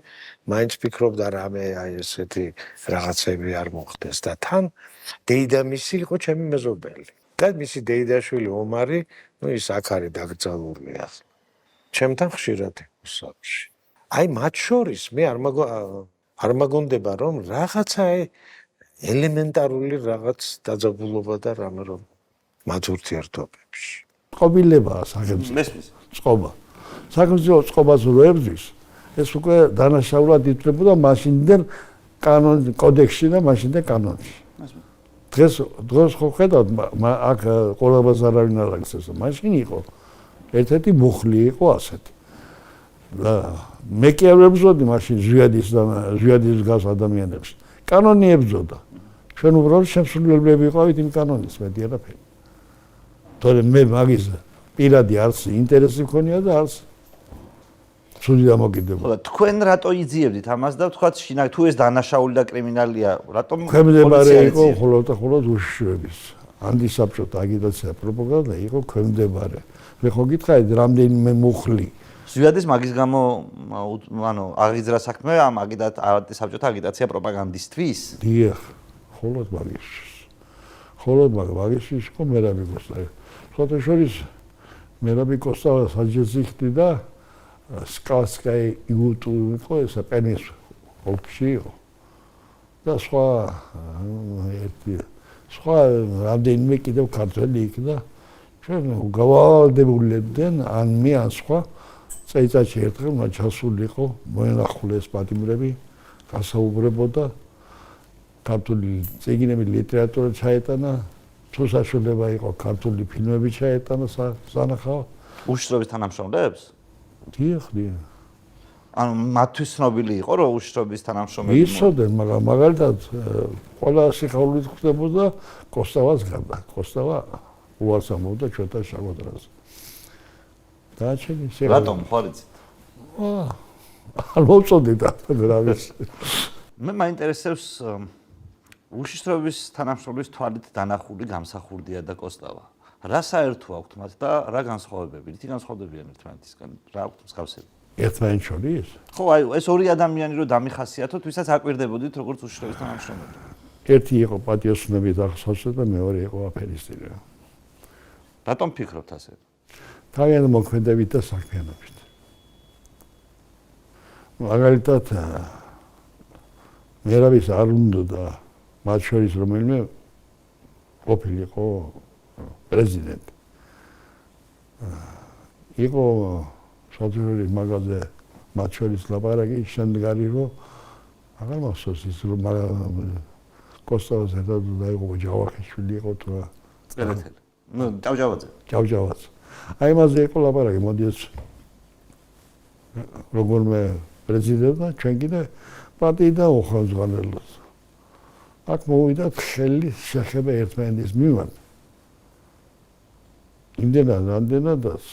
მაინც ფიქრობდა რამე აი ესეთი რაღაცები არ მოხდეს და თან დეიდამისი იყო ჩემი მეზობელი. და მისი დეიდაშვილი ომარი, ნუ ის აქ არის დაკრძალული ახლა. ჩემთან ხშირად იყო სახლში. აი მათ შორის მე არ მაგონდება რომ რაღაცა ელემენტარული რაღაც დაძაბულობა და რამე რომ მათ ურთიერთობებში. წყობილებაა სახელმწიფო წყობა. სახელმწიფო წყობას რო ებრძვის, ეს უკვე დანაშაულად ითვლებოდა მაშინდელ კოდექსში და მაშინდელ კანონში. დღეს ხო ხედავთ, აქ ყოლაბას არავინ არ აქცევს. მაშინ იყო ერთ-ერთი მუხლი იყო ასეთი. და მე კი არ ვებრძოდი მაშინ ზვიადის გას ადამიანებს. კანონი ებრძოდა. ჩვენ უბრალოდ შემსრულებლები ვიყავით იმ კანონის, მეტი არაფერი. თორემ მე მაგის პირადი არც ინტერესი მქონია და არც ცუდი დამოკიდებულება. ხო, თქვენ რატო იძიებდით ამას და თქვათ შინაგან თუ ეს დანაშაული და კრიმინალია, რატომ ქვემდებარე იყო ხოლმე უშიშროების ანტისაბჭოთა აგიტაცია პროპაგანდა იყო ქვემდებარე. მე ხო გითხარით რამდენიმე მუხლი ზვიადის მაგის გამო ანუ აღიძრა საქმე ამ ანტისაბჭოთა აგიტაცია პროპაგანდისტვის? დიახ, ხოლოდ მაგის იყო მერაბი კოსტა. სხვათა შორის მერაბი კოსტა საჯეციხდი და სკალსკაი იუტუბი იყო ესა პენის ოლქში იყო. და სხვა რამდენიმე კიდევ ქართველი იქნა. ჩვენ გავალდებულებდნენ ან მე ან სხვა წელიწადში ერთხელ მათ ჩასულიყო მოენახულეს პატიმრები, გასაუბრებოდა ქართული წიგნები, ლიტერატურა ჩაეტანა, თუ საშუალება იყო ქართული ფილმები ჩაეტანა სანახავ. უშიშროების თანამშრომლებს? დიახ. ანუ მათთვის ცნობილი იყო რომ უშიშროების თანამშრომლები იცოდნენ, მაგრამ მაგალითად ყველა სიხარულით ხდებოდა კოსტავას გარდა. კოსტავა უარსამობდა ჩვენთან შაგვადრას. დააჩენი სიხარულით. რატომ ხარიცით? არ მოვწოდით რა ვიცი. მე მაინტერესებს უშიშროების თანამშრომლის თვალით დანახული გამსახურდია და კოსტავა. რა საერთო აქვთ მათ და რა განსხვავებები? რითი განსხვავდებიან ერთმანეთისგან? რა აქვთ მსგავსები? ერთმანეთს შორის? ხო, აი ეს ორი ადამიანი რო დამიხასიათოთ, ვისაც აკვირდებოდით როგორც უშიშროების თანამშრომელი. ერთი იყო პატიოსნობით ახსოვსო და მეორე იყო აფერისტი. რატომ ფიქრობთ ასე? თავიანთი მოქმედებით და საქმიანობით. მაგალითად მერაბის არ უნდა და მათ შორის რომელიმე ყოფილიყო პრეზიდენტი. იყო სოციალური მაღაზია მათ შორის ლაპარაკი შემდგარი რომ აღარ მახსოვს ის რომ კოსტავას ერთად დაიღუპა ჯავახიშვილი იყო თუ რა წერეთელი. ნუ ჭავჭავაძე. ჭავჭავაძე. აი მასზე იყო ლაპარაკი, მოდიეთ როგორმე პრეზიდენტმა ჩვენ კიდე პარტიიდან უხელმძღვანელოს. აქ მოვიდა ხელი შეხება ერთმანეთის მიმართ. იმდენადაც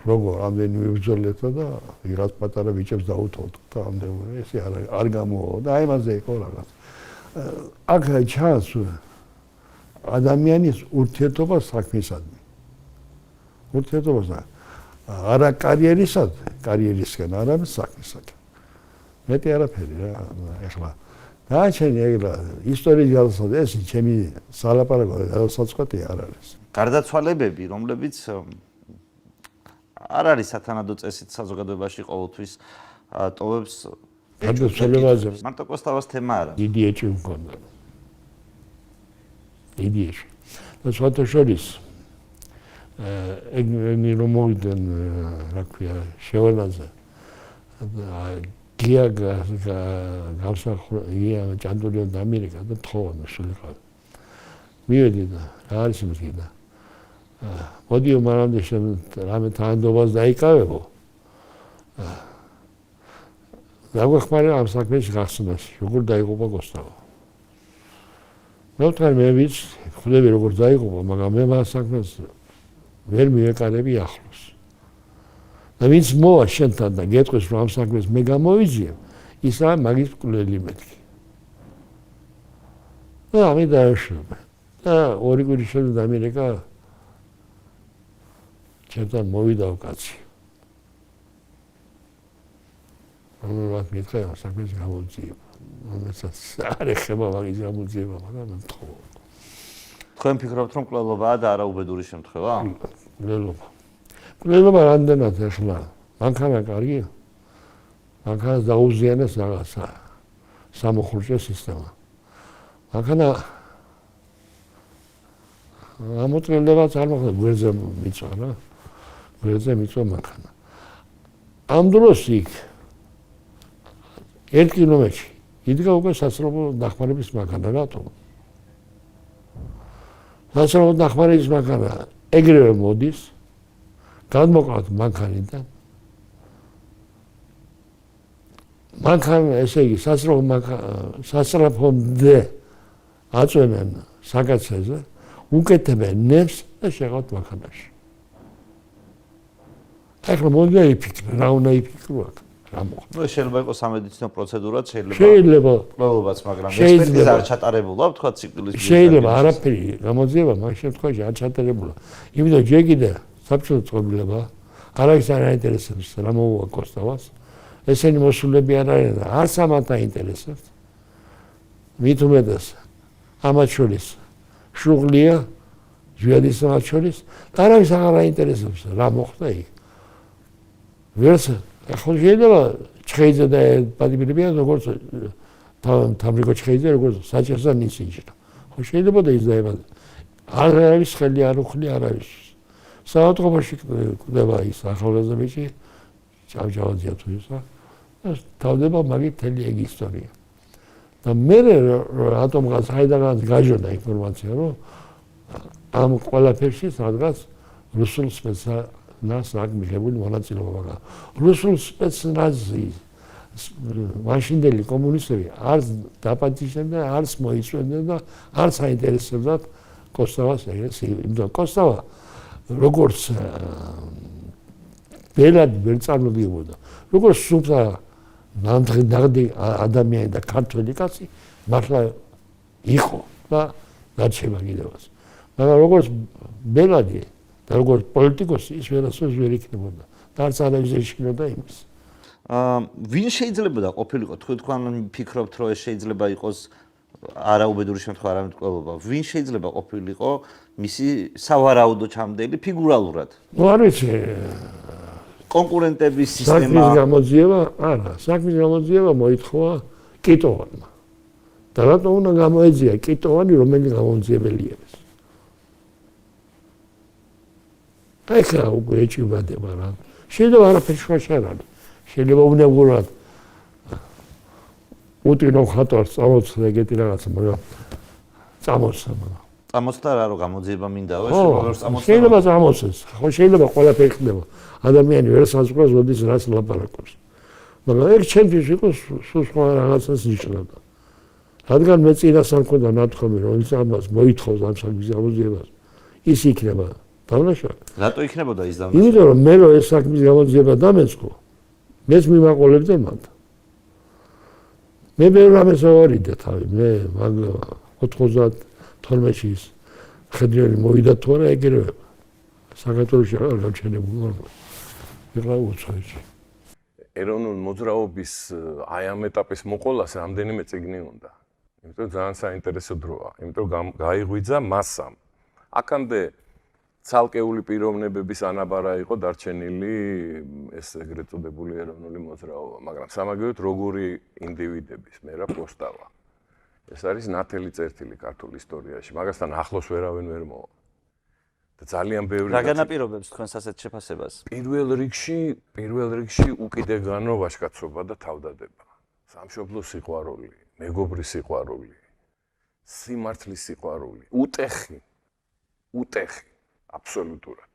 როგორ ამდენი მიბრძოლეთა და ვიღაც პატარა ბიჭებს დაუთხოვთ და ამდენი ესე არ გამოვა და აი მასზე იყო რაღაც. აქ ჩანს ადამიანის ურთიერთობა საქმისადმი. ურთიერთობა არა კარიერისგან, არამედ საქმისგან. მეტი არაფერი რა, ეხლა დააჩენი ეგრა ისტორიის გადასაწყვეტი, ეს ჩემი სალაპარაკო გადასაწყვეტი არ არის. გარდაცვალებები, რომლებიც არ არის სათანადო წესით საზოგადოებაში ყოველთვის ტოვებს გარდაცვალებაზე. მარტო კოსტავას თემა არა. დიდი ეჭვი მქონდა. დიდი ეჭვი. და სხვათა შორის ეგნი რომ მოვიდნენ, რა ქვია, შეველაზე გია ჭანდურიან და ამერიკა და თხოვნა შულიყავ. მივედი და რა არის იმისი და მოდიო მანამდე რამე თანადობას დაიკავებო. დაგვეხმარე ამ საქმეში გახსნაში, როგორ დაიღუპა კოსტავა. მე ვთქვი მე ვიცი, ხვდები როგორ დაიღუპა, მაგრამ მე მას საქმეს ვერ მივეკარები ახლოს. და ვინც მოვა შენთან და გეტყვის რომ ამ საქმეს მე გამოვიძიებ, ისაა მაგის მკვლელი მეთქი. და ამით დაეშვება. და ორი კვირის შემდეგ ამერიკა ჩემთან მოვიდა კაცი. ამათ მითხრა ამ საქმეს გამოვიძიებ. ამასაც არ ეხება მაგის გამოძიება, მაგრამ თქო. თქვენ ფიქრობთ რომ კვლელობაა და არა უბედური შემთხვევა? კვლელობა. კვლელობა რამდენად ახლა? მანქანა კარგია. მანქანას დაუზიანეს რაღაცა სამოხურჭე სისტემა. მანქანა ამოწმებაც არ მოხდა, გვერდზე მიწვა რა. გვერდზე მიწვა მანქანა. ამ დროს იქ 1 კილომეტრში იდგა უკვე სასწრაფო დახმარების მანქანა, რატო? სასწრაფო დახმარების მანქანა ეგრევე მოდის, გადმოყავთ მანქანიდან. მანქანა, ესე იგი, სასწრაფომდე აწვენენ საკაცეზე, უკეთებენ ნებს და შეყავთ მანქანაში. ახლა მოდი იფიქრე, რა უნდა იფიქრო აქ. რა მოხდა? ნუ შეიძლება იყოს სამედიცინო პროცედურაც, შეიძლება ყველობას, მაგრამ ექსპერტიზა არ ჩატარებულა, თქვა სიკვდილის შეიძლება არაფერი გამოძიება მაგ შემთხვევაში არ ჩატარებულა. იმიტომ ჯერ კიდევ საბჭოთა წყობილება არაის არ აინტერესებს რა მოუვა კოსტავას. ესენი მოსულები არ არიან და არც ამათ აინტერესებს. მით უმეტეს ამათ შორის შუღლია ზვიადის ამათ შორის არაის არ აინტერესებს რა მოხდა იქ. ვერც ახლა შეიძლება ჩხეიძე და პატიმრებიან როგორც თამრიკო ჩხეიძე როგორც საჭესა ნისიჯა. ხო შეიძლება და ის დაებადა. არ არის ხელი არ უხლი არ არის. საავადმყოფოში კვდება ის ახალგაზრდა ბიჭი ჭავჭავაძეა თუ ისა და თავდება მაგით მთელი ეგ ისტორია. და მე რატომღაც საიდანაც გაჟონდა ინფორმაცია რომ ამ ყველაფერში სადღაც რუსულ სპეცნაზს აქ მიღებული მონაწილეობა მაგა. რუსულ სპეცნაზის მაშინდელი კომუნისტები არც დაპატიჟებდნენ, არც მოიწვევდნენ და არც აინტერესებდათ კოსტავას ეს. იმიტომ კოსტავა როგორც ბელად ვერ წარმოგიებოდა. როგორც სუფთა ნამდვილი ადამიანი და ქართველი კაცი მართლა იყო და დარჩება კიდევაც. მაგრამ როგორც ბელადი და როგორც პოლიტიკოსი ის ვერასოდეს ვერ იქნებოდა. და არც არავის არ იშინოდა იმის. ვინ შეიძლება და ყოფილიყო თქვენ ფიქრობთ რომ ეს შეიძლება იყოს არაუბედური შემთხვევა არამედ კვლევა. ვინ შეიძლება ყოფილიყო მისი სავარაუდო ჩამდელი ფიგურალურად? ნუ არ ვიცი. კონკურენტების სისტემა. საქმის გამოძიება, არა, საქმის გამოძიება მოითხოვა კიტოვანმა. და რატომ უნდა გამოეძია კიტოვანი, რომელიც გამოძიებელიებს? აი ხა უკვე ეჭვიბადება რა. შეიძლება არაფერი შუაში არ არის. შეიძლება უნებურად უტინო ხატვარს წამოწდა ეგეთი რაღაცა, მაგრამ წამოწდა მაგრამ. წამოწდა რა რომ გამოძიება მინდაო, შეიძლება წამოწდეს. ხო შეიძლება ყველაფერი ხდება. ადამიანი ვერ საზღვრავს, როდის რას ლაპარაკობს. მაგრამ ეგ ჩემთვის იყო სულ სხვა რაღაცას ნიშნავდა. რადგან მე წინასწარ მქონდა ნათქვამი, რომ ის ამას მოითხოვს ამ საქმის გამოძიებას, ის იქნება დავნაშა. რატო იქნებოდა ის დავნაშა? იმიტომ რომ მე რო ეს საქმის გამოძიება დამეწყო, მეც მიმაყოლებდა მათ. მე ბევრ რამეს ავარიდე თავი, მე მაგ 92-ში ის ხედვიანი მოვიდა თუ არა ეგრევე. საქართველოში არ გაჩენებული არ ვიყავ უცხოეთში. ეროვნულ მოძრაობის აი ამ ეტაპის მოყოლას რამდენიმე წიგნი უნდა. იმიტომ ძალიან საინტერესო დროა, იმიტომ რომ გაიღვიძა მასამ. აქამდე ცალკეული პიროვნებების ანაბარა იყო დარჩენილი ეს ეგრეთ წოდებული ეროვნული მოძრაობა, მაგრამ სამაგიეროდ როგორი ინდივიდების, მერაბ კოსტავა. ეს არის ნათელი წერტილი ქართულ ისტორიაში, მაგასთან ახლოს ვერავინ ვერ მოვა. და ძალიან ბევრი რა განაპირობებს თქვენს ასეთ შეფასებას? პირველ რიგში უკიდეგანო ვაჟკაცობა და თავდადება. სამშობლოს სიყვარული, მეგობრის სიყვარული, სიმართლის სიყვარული, утехи. აბსოლუტურად.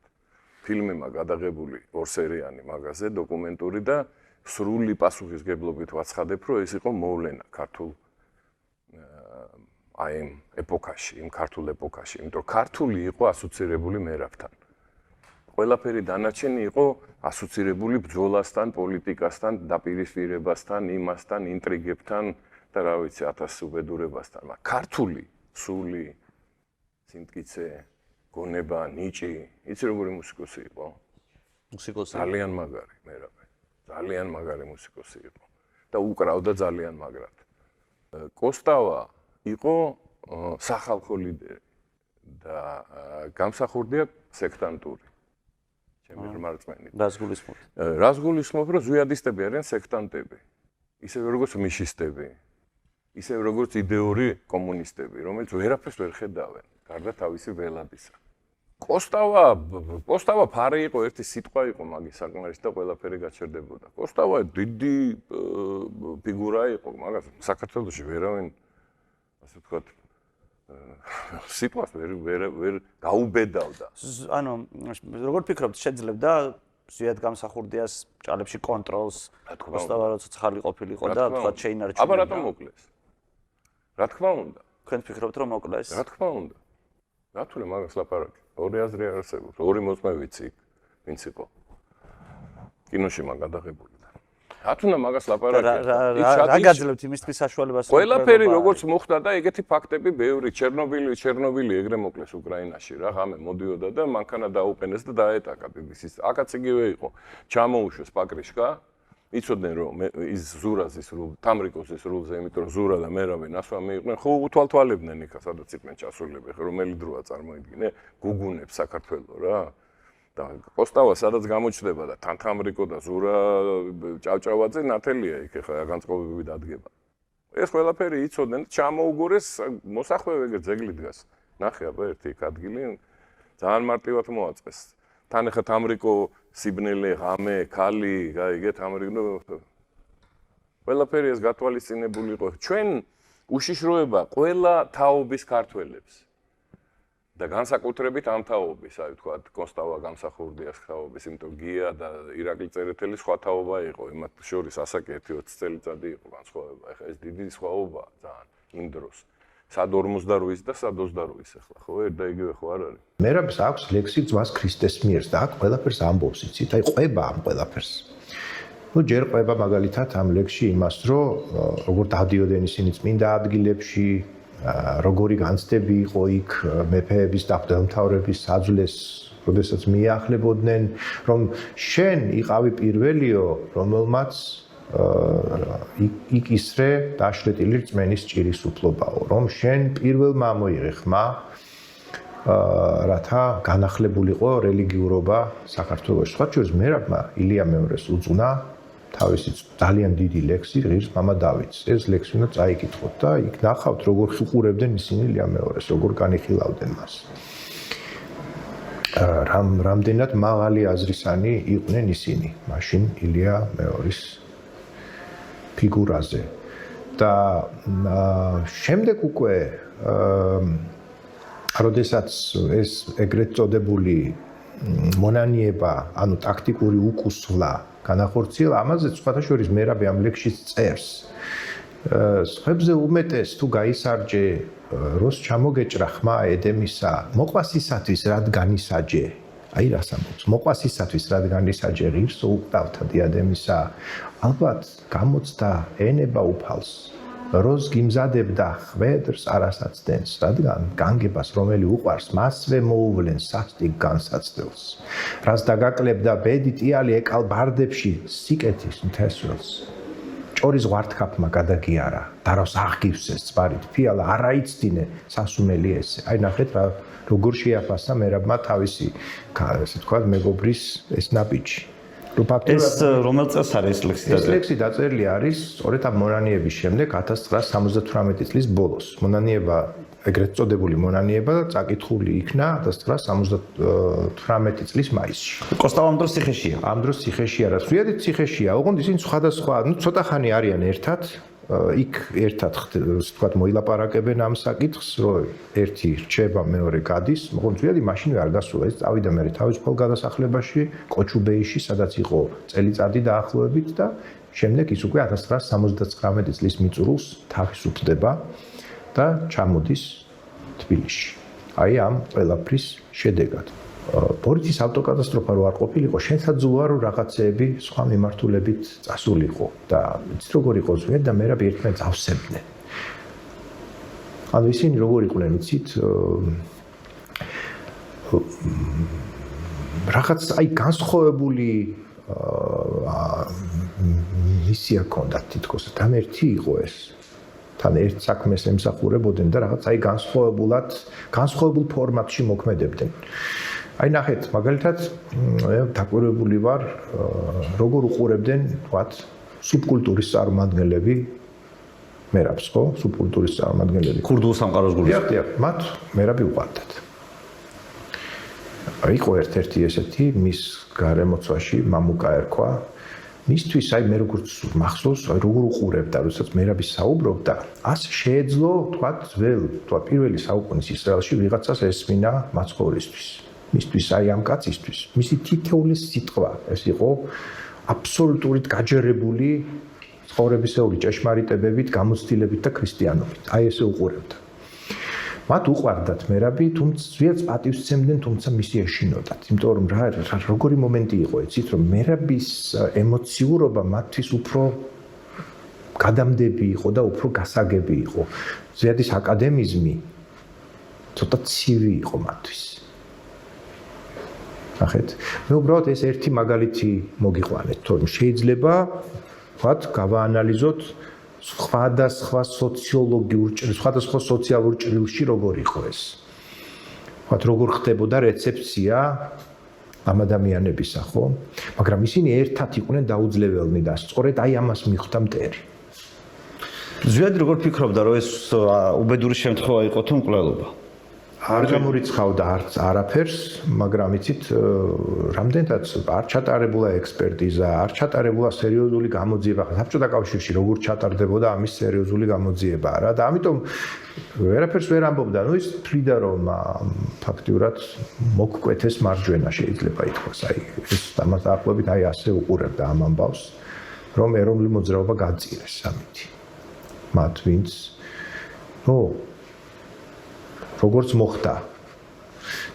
ფილმებმა გადაღებული ორსერიანი მაგაზე დოკუმენტური და სრული პასუხისგებლობით ვაცხადებ, რომ ეს იყო მოვლენა ქართულ აი იმ ეპოქაში, იმ ქართულ ეპოქაში, იმიტომ რომ ქართული იყო ასოცირებული მერაბთან. ყველაფერი დანარჩენი იყო ასოცირებული ბრძოლასთან, პოლიტიკასთან, დაპირისპირებასთან, იმასთან, ინტრიგებთან და რა ვიცი, ათას უბედურებასთან. მაგრამ ქართული სული, სიმტკიცე, გონება, ნიჭი, იცი როგორი მუსიკოსი იყო? მუსიკოსი. ძალიან მაგარი მერაბი. ძალიან მაგარი მუსიკოსი იყო და უკრავდა ძალიან მაგრად. კოსტავა იყო სახალხო ლიდერი და გამსახურდია სექტანტური. ჩემი რმარწმენით. რას გულისხმობთ? რას გულისხმობ, რომ ზვიადისტები არიან სექტანტები. ისევე როგორც მიშისტები, ისევე როგორც იდეური კომუნისტები, რომელიც ვერაფერს ვერ ხედავენ, გარდა თავისი ველადისა. კოსტავა ფარი იყო, ერთი სიტყვა იყო მაგის საკმარისი და ყველაფერი გაჩერდებოდა. კოსტავა დიდი ფიგურა იყო, მაგრამ საქართველოში ვერავინ ასე ვთქვათ სიტყვას ვერ გაუბედავდა. ანუ როგორ ფიქრობთ, შეძლებდა ზვიად გამსახურდიას ჭალებში კონტროლს, კოსტავა როცა ცხალი ყოფილიყო და თქვათ შეინარჩუნა. აბა რატომ მოკლეს? რა თქმა უნდა. თქვენ ფიქრობთ რომ მოკლეს? რა თქმა უნდა. რატომ მაგას ლაპარაკი? ორი აზრი არ არსებობს, ორი მოწმე ვიცი, ვინც იყო. კინოში მაგ გადაღებული. რათ უნდა მაგას ლაპარაკია? რა გაძლევთ იმისთვის საშუალებას? ყველაფერი როგორც მოხდა და ეგეთი ფაქტები ბევრი ჩერნობილი ეგრე მოკლეს უკრაინაში რა, ღამე მოდიოდა და მანქანა დაუყენეს და დაეტაკა BBC-ს. აქაც იგივე იყო. ჩამოუშვეს პაკრიშკა, იცოდნენ რომ ის ზურაზის თამრიკოსის რულზე, იმიტომ რომ ზურა და მერავე ნასვამი იყვნენ, ხო უთვალთვალებდნენ იქა, სადაც იყვნენ ჩასულები, რომელი დროა წარმოიდგინე, გუგუნებს საქართველოს რა. და კოსტავა სადაც გამოჩნდება და თამრიკო და ზურა ჭავჭავაძე ნათელია იქ ხა განწყობები დადგება. ეს ყველაფერი იცოდნენ და ჩამოუგორეს მოსახვევ ეგ ძეგლი დგას. ნახე აბა ერთი იქ ადგილი ძალიან მარტივად მოაწეს. თან ხა თამრიკო სიბნელე, ღამე, ქალი, გაიგე თამრიკო ყველაფერი ეს გათვალისწინებული იყო. ჩვენ უშიშროება ყველა თაობის ქართველებს. და განსაკუთრებით ამ თაობის, აი თქვა კოსტავა გამსახურდიას თაობის, იმიტომ გია და ირაკლი წერეთელი სხვა თაობა იყო, იმათ შორის ასაკი 1-20 წელიწადი იყო განსხვავება. ეხლა ეს დიდი სხვაობაა ძალიან იმ დროს. სად 48-ის და სად 28-ის ახლა, ხო, ერთ და იგივე ხო არ არის? მერაბს აქვს ლექსი ძმას ქრისტეს მიერს და აქ ყველაფერს ამბობს, იცით, აი ყვება ამ ყველაფერს. ну ჯერ ყვება მაგალითად ამ ლექსში იმას, რომ როგორ დავდიოდნენ ისინი წმინდა ადგილებში, როგორი განცდები იყო იქ მეფეების და მღვდელმთავრების საძვლეს, როდესაც მიახლებოდნენ, რომ შენ იყავი პირველიო, რომელმაც იკისრე დაშლეტილი რწმენის ჭირის უფლებაო, რომ შენ პირველმა მოიღე ხმა, რათა განახლებულიყო რელიგიურობა საქართველოში. სხვა შორის მერაბმა ილია მეორეს უძღვნა თავისი ძალიან დიდი ლექსი ღირს მამა დავითს. ეს ლექსი უნდა წაიკითხოთ და იქ ნახავთ როგორ ხიყურებდნენ ისინი ილია მეორეს, როგორ განიხილავდნენ მას. რამდენად მაღალი აზრისანი იყვნენ ისინი მაშინ ილია მეორის ფიგურაზე. და შემდეგ უკვე როდესაც ეს ეგრეთ წოდებული მონანიება, ანუ ტაქტიკური უკუსვლა განახორციელა, ამაზე სხვათა შორის მერაბი ამ ლექსში წერს. სხვებზე უმეტეს თუ გაისარჯე, როს ჩამოგეჭრა ხმა ედემისა, მოყვასისათვის რადგან ისაჯე. აი რას ამბობს, მოყვასისათვის რადგან ისაჯე ღირსო უკტავთა დიადემისა, ალბათ გამოცდა ენება უფალს. როს გიმზადებდა ხვედრს არასაცდენს, რადგან განგებას რომელი უყვარს, მასვე მოუვლენს სასტიკ განსაცდელს. რას დაგაკლებდა ბედი ტიალი ეკალ ბარდებში სიკეთის მთესველს. ჭორი ზღვართქაფმა გადაგიარა, დარავს აღგივსეს წვარით ფიალა არაიცდინე სასუმელი ესე. აი ნახეთ რა როგორ შეაფასა მერაბმა თავისი, ესე თქვა მეგობრის ეს ნაბიჯი. ეს რომელ წელს არის ეს ლექსი დაწერილი? ეს ლექსი დაწერილი არის სწორედ ამ მონანიების შემდეგ 1978 წლის ბოლოს. მონანიება, ეგრეთ წოდებული მონანიება წაკითხული იქნა 1978 წლის მაისში. კოსტავა ამ დროს ციხეშია. ამ დროს ციხეშია, რაც ზუსტად ციხეშია, ოღონდ ისინი სხვადასხვა, ცოტა ხანი არიან ერთად. იქ ერთად ვთქვათ მოილაპარაკებენ ამ საკითხს, რომ ერთი რჩება, მეორე გადის, მაგრამ ზუსტად მაშინვე არ გასულა, ეს წავიდა მე თავისუფალ გადასახლებაში, კოჩუბეიში, სადაც იყო წელიწადი დაახლოებით და შემდეგ ის უკვე 1979 წლის მიწურულს თავისუფლდება და ჩამოდის თბილისში. აი ამ ყველაფრის შედეგად. ბორითის ავტოკატასტროფა რო არ ყოფილიყო, შენსაძულოა რომ რაღაცეები სხვა მიმართულებით წასულიყო და იცით როგორ იყო ზუსტად და მერაბი ერთმანეთს ავსებდნენ. ანუ ისინი როგორ იყვნენ, იცით, რაღაც აი განსხვავებული მისია ჰქონდათ თითქოს, თან ერთი იყო ეს. თან ერთ საქმეს ემსახურებოდნენ და რაღაც აი განსხვავებულ ფორმატში მოქმედებდნენ. აი ნახეთ, მაგალითად, დაკვირვებული ვარ, როგორ უყურებდნენ, ვთქვათ, სუბკულტურის წარმომადგენლები მერაბს, ხო? სუბკულტურის წარმომადგენლები. ქურდულ სამყაროს გულს. დიახ, მათ მერაბი უყვარდათ. იყო ერთ-ერთი ესეთი მის გარემოცვაში მამუკა ერქვა. მისთვის აი მე როგორც მახსოვს, როგორ უყურებდა, როდესაც მერაბი საუბრობდა, ასე შეეძლო, ვთქვათ, პირველი საუკუნის ისრაელში ვიღაცას ესმინა მაცხოვრისთვის. მისთვის აი ამ კაცისთვის, მისი თითოეული სიტყვა, ეს იყო აბსოლუტურად გაჯერებული ცხოვრებისეული ჭეშმარიტებებით, გამოცდილებით და ქრისტიანობით. აი ესე უყურებდა. მათ უყვარდათ მერაბი, თუმცა ზვიადს პატივს სცემდნენ, თუმცა მისი ეშინოდათ. იმიტომ რომ როგორი მომენტი იყო, იცით, რომ მერაბის ემოციურობა მათთვის უფრო გადამდები იყო და უფრო გასაგები იყო. ზვიადის აკადემიზმი ცოტა ცივი იყო მათთვის. ნახეთ, მე უბრალოდ ეს ერთი მაგალითი მოგიყვანეთ, თორემ შეიძლება ვთქვათ, გავაანალიზოთ სხვადასხვა სოციოლოგიურ ჭრილში, სხვადასხვა სოციალურ ჭრილში როგორ იყო ეს. ვთქვათ, როგორ ხდებოდა რეცეფცია ამ ადამიანებისა, ხო? მაგრამ ისინი ერთად იყვნენ დაუძლებელნი და სწორედ აი ამას მიხვდა მტერი. ზვიადი როგორ ფიქრობდა, რომ ეს უბედური შემთხვევა იყო თუ მკვლელობა? არ გამორიცხავდა არც არაფერს, მაგრამ იცით, რამდენადაც არ ჩატარებულა ექსპერტიზა, არ ჩატარებულა სერიოზული გამოძიება. საბჭოთა კავშირში როგორ ჩატარდებოდა ამის სერიოზული გამოძიება რა და ამიტომ ვერაფერს ვერ ამბობდა. ნუ ის თვლიდა რომ ფაქტიურად მოგკვეთეს მარჯვენა შეიძლება ითქვას. აი ეს ამას დაახლოებით აი ასე უყურებდა ამ ამბავს, რომ ეროვნული მოძრაობა გაძირეს ამითი. მათ ვინც როგორც მოხდა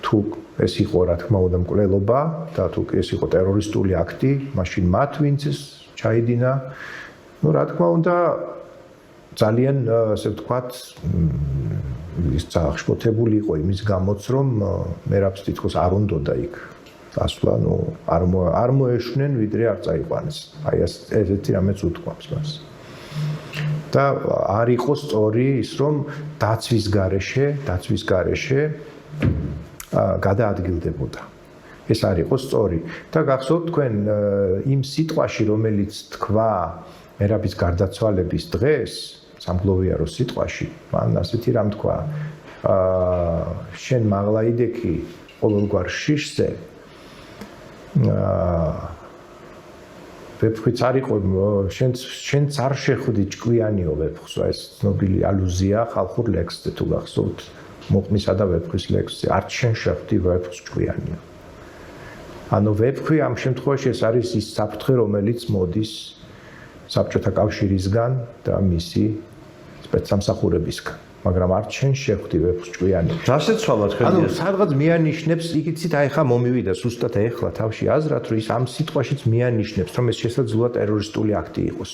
თუ ეს იყო რა თქმა უნდა მკვლელობა და თუ ეს იყო ტერორისტული აქტი, მაშინ მათ ვინც ეს ჩაიდინა, ну რა თქმა უნდა ძალიან ასე ვთქვათ ის აღშფოთებული იყო იმის გამოც რომ მერაბს თითქოს არ უნდოდა იქ ასვლა, ну არ მოეშვნენ ვიდრე არ წაიყვანეს. აი ესეთი რამეც უთქვამს მას. და არ იყო სწორი ის რომ დაცვის გარეშე გადაადგილდებოდა. ეს არ იყო სწორი. და გახსოვთ თქვენ იმ სიტყვაში რომელიც თქვა მერაბის გარდაცვალების დღეს, სამგლოვიარო სიტყვაში, მან ასეთი რამ თქვა: შენ მაღლა იდექი ყოველგვარ შიშზე. ვეფხვიც არ იყო, შენც არ შეხვდი ჭკვიანიო ვეფხვსა, ეს ცნობილი ალუზია ხალხურ ლექსზე თუ გახსოვთ, მოყმისა და ვეფხვის ლექსზე, არც შენ შეხვდი ვეფხვს ჭკვიანიო. ანუ ვეფხვი ამ შემთხვევაში ეს არის ის საფრთხე, რომელიც მოდის საბჭოთა კავშირისგან და მისი სპეცსამსახურებისგან. მაგრამ არ შენ შეხვდი ვეფხვს ჭკვიანიო. რასეცვალა თქვენ? ანუ სადღაც მეანიშნებს, იგიცით, აი ხა მომივიდა სუსტად ეხლა თავში აზრად, რომ ის ამ სიტყვაშიც მეანიშნებს, რომ ეს შესაძლოა ტერორისტული აქტი იყოს.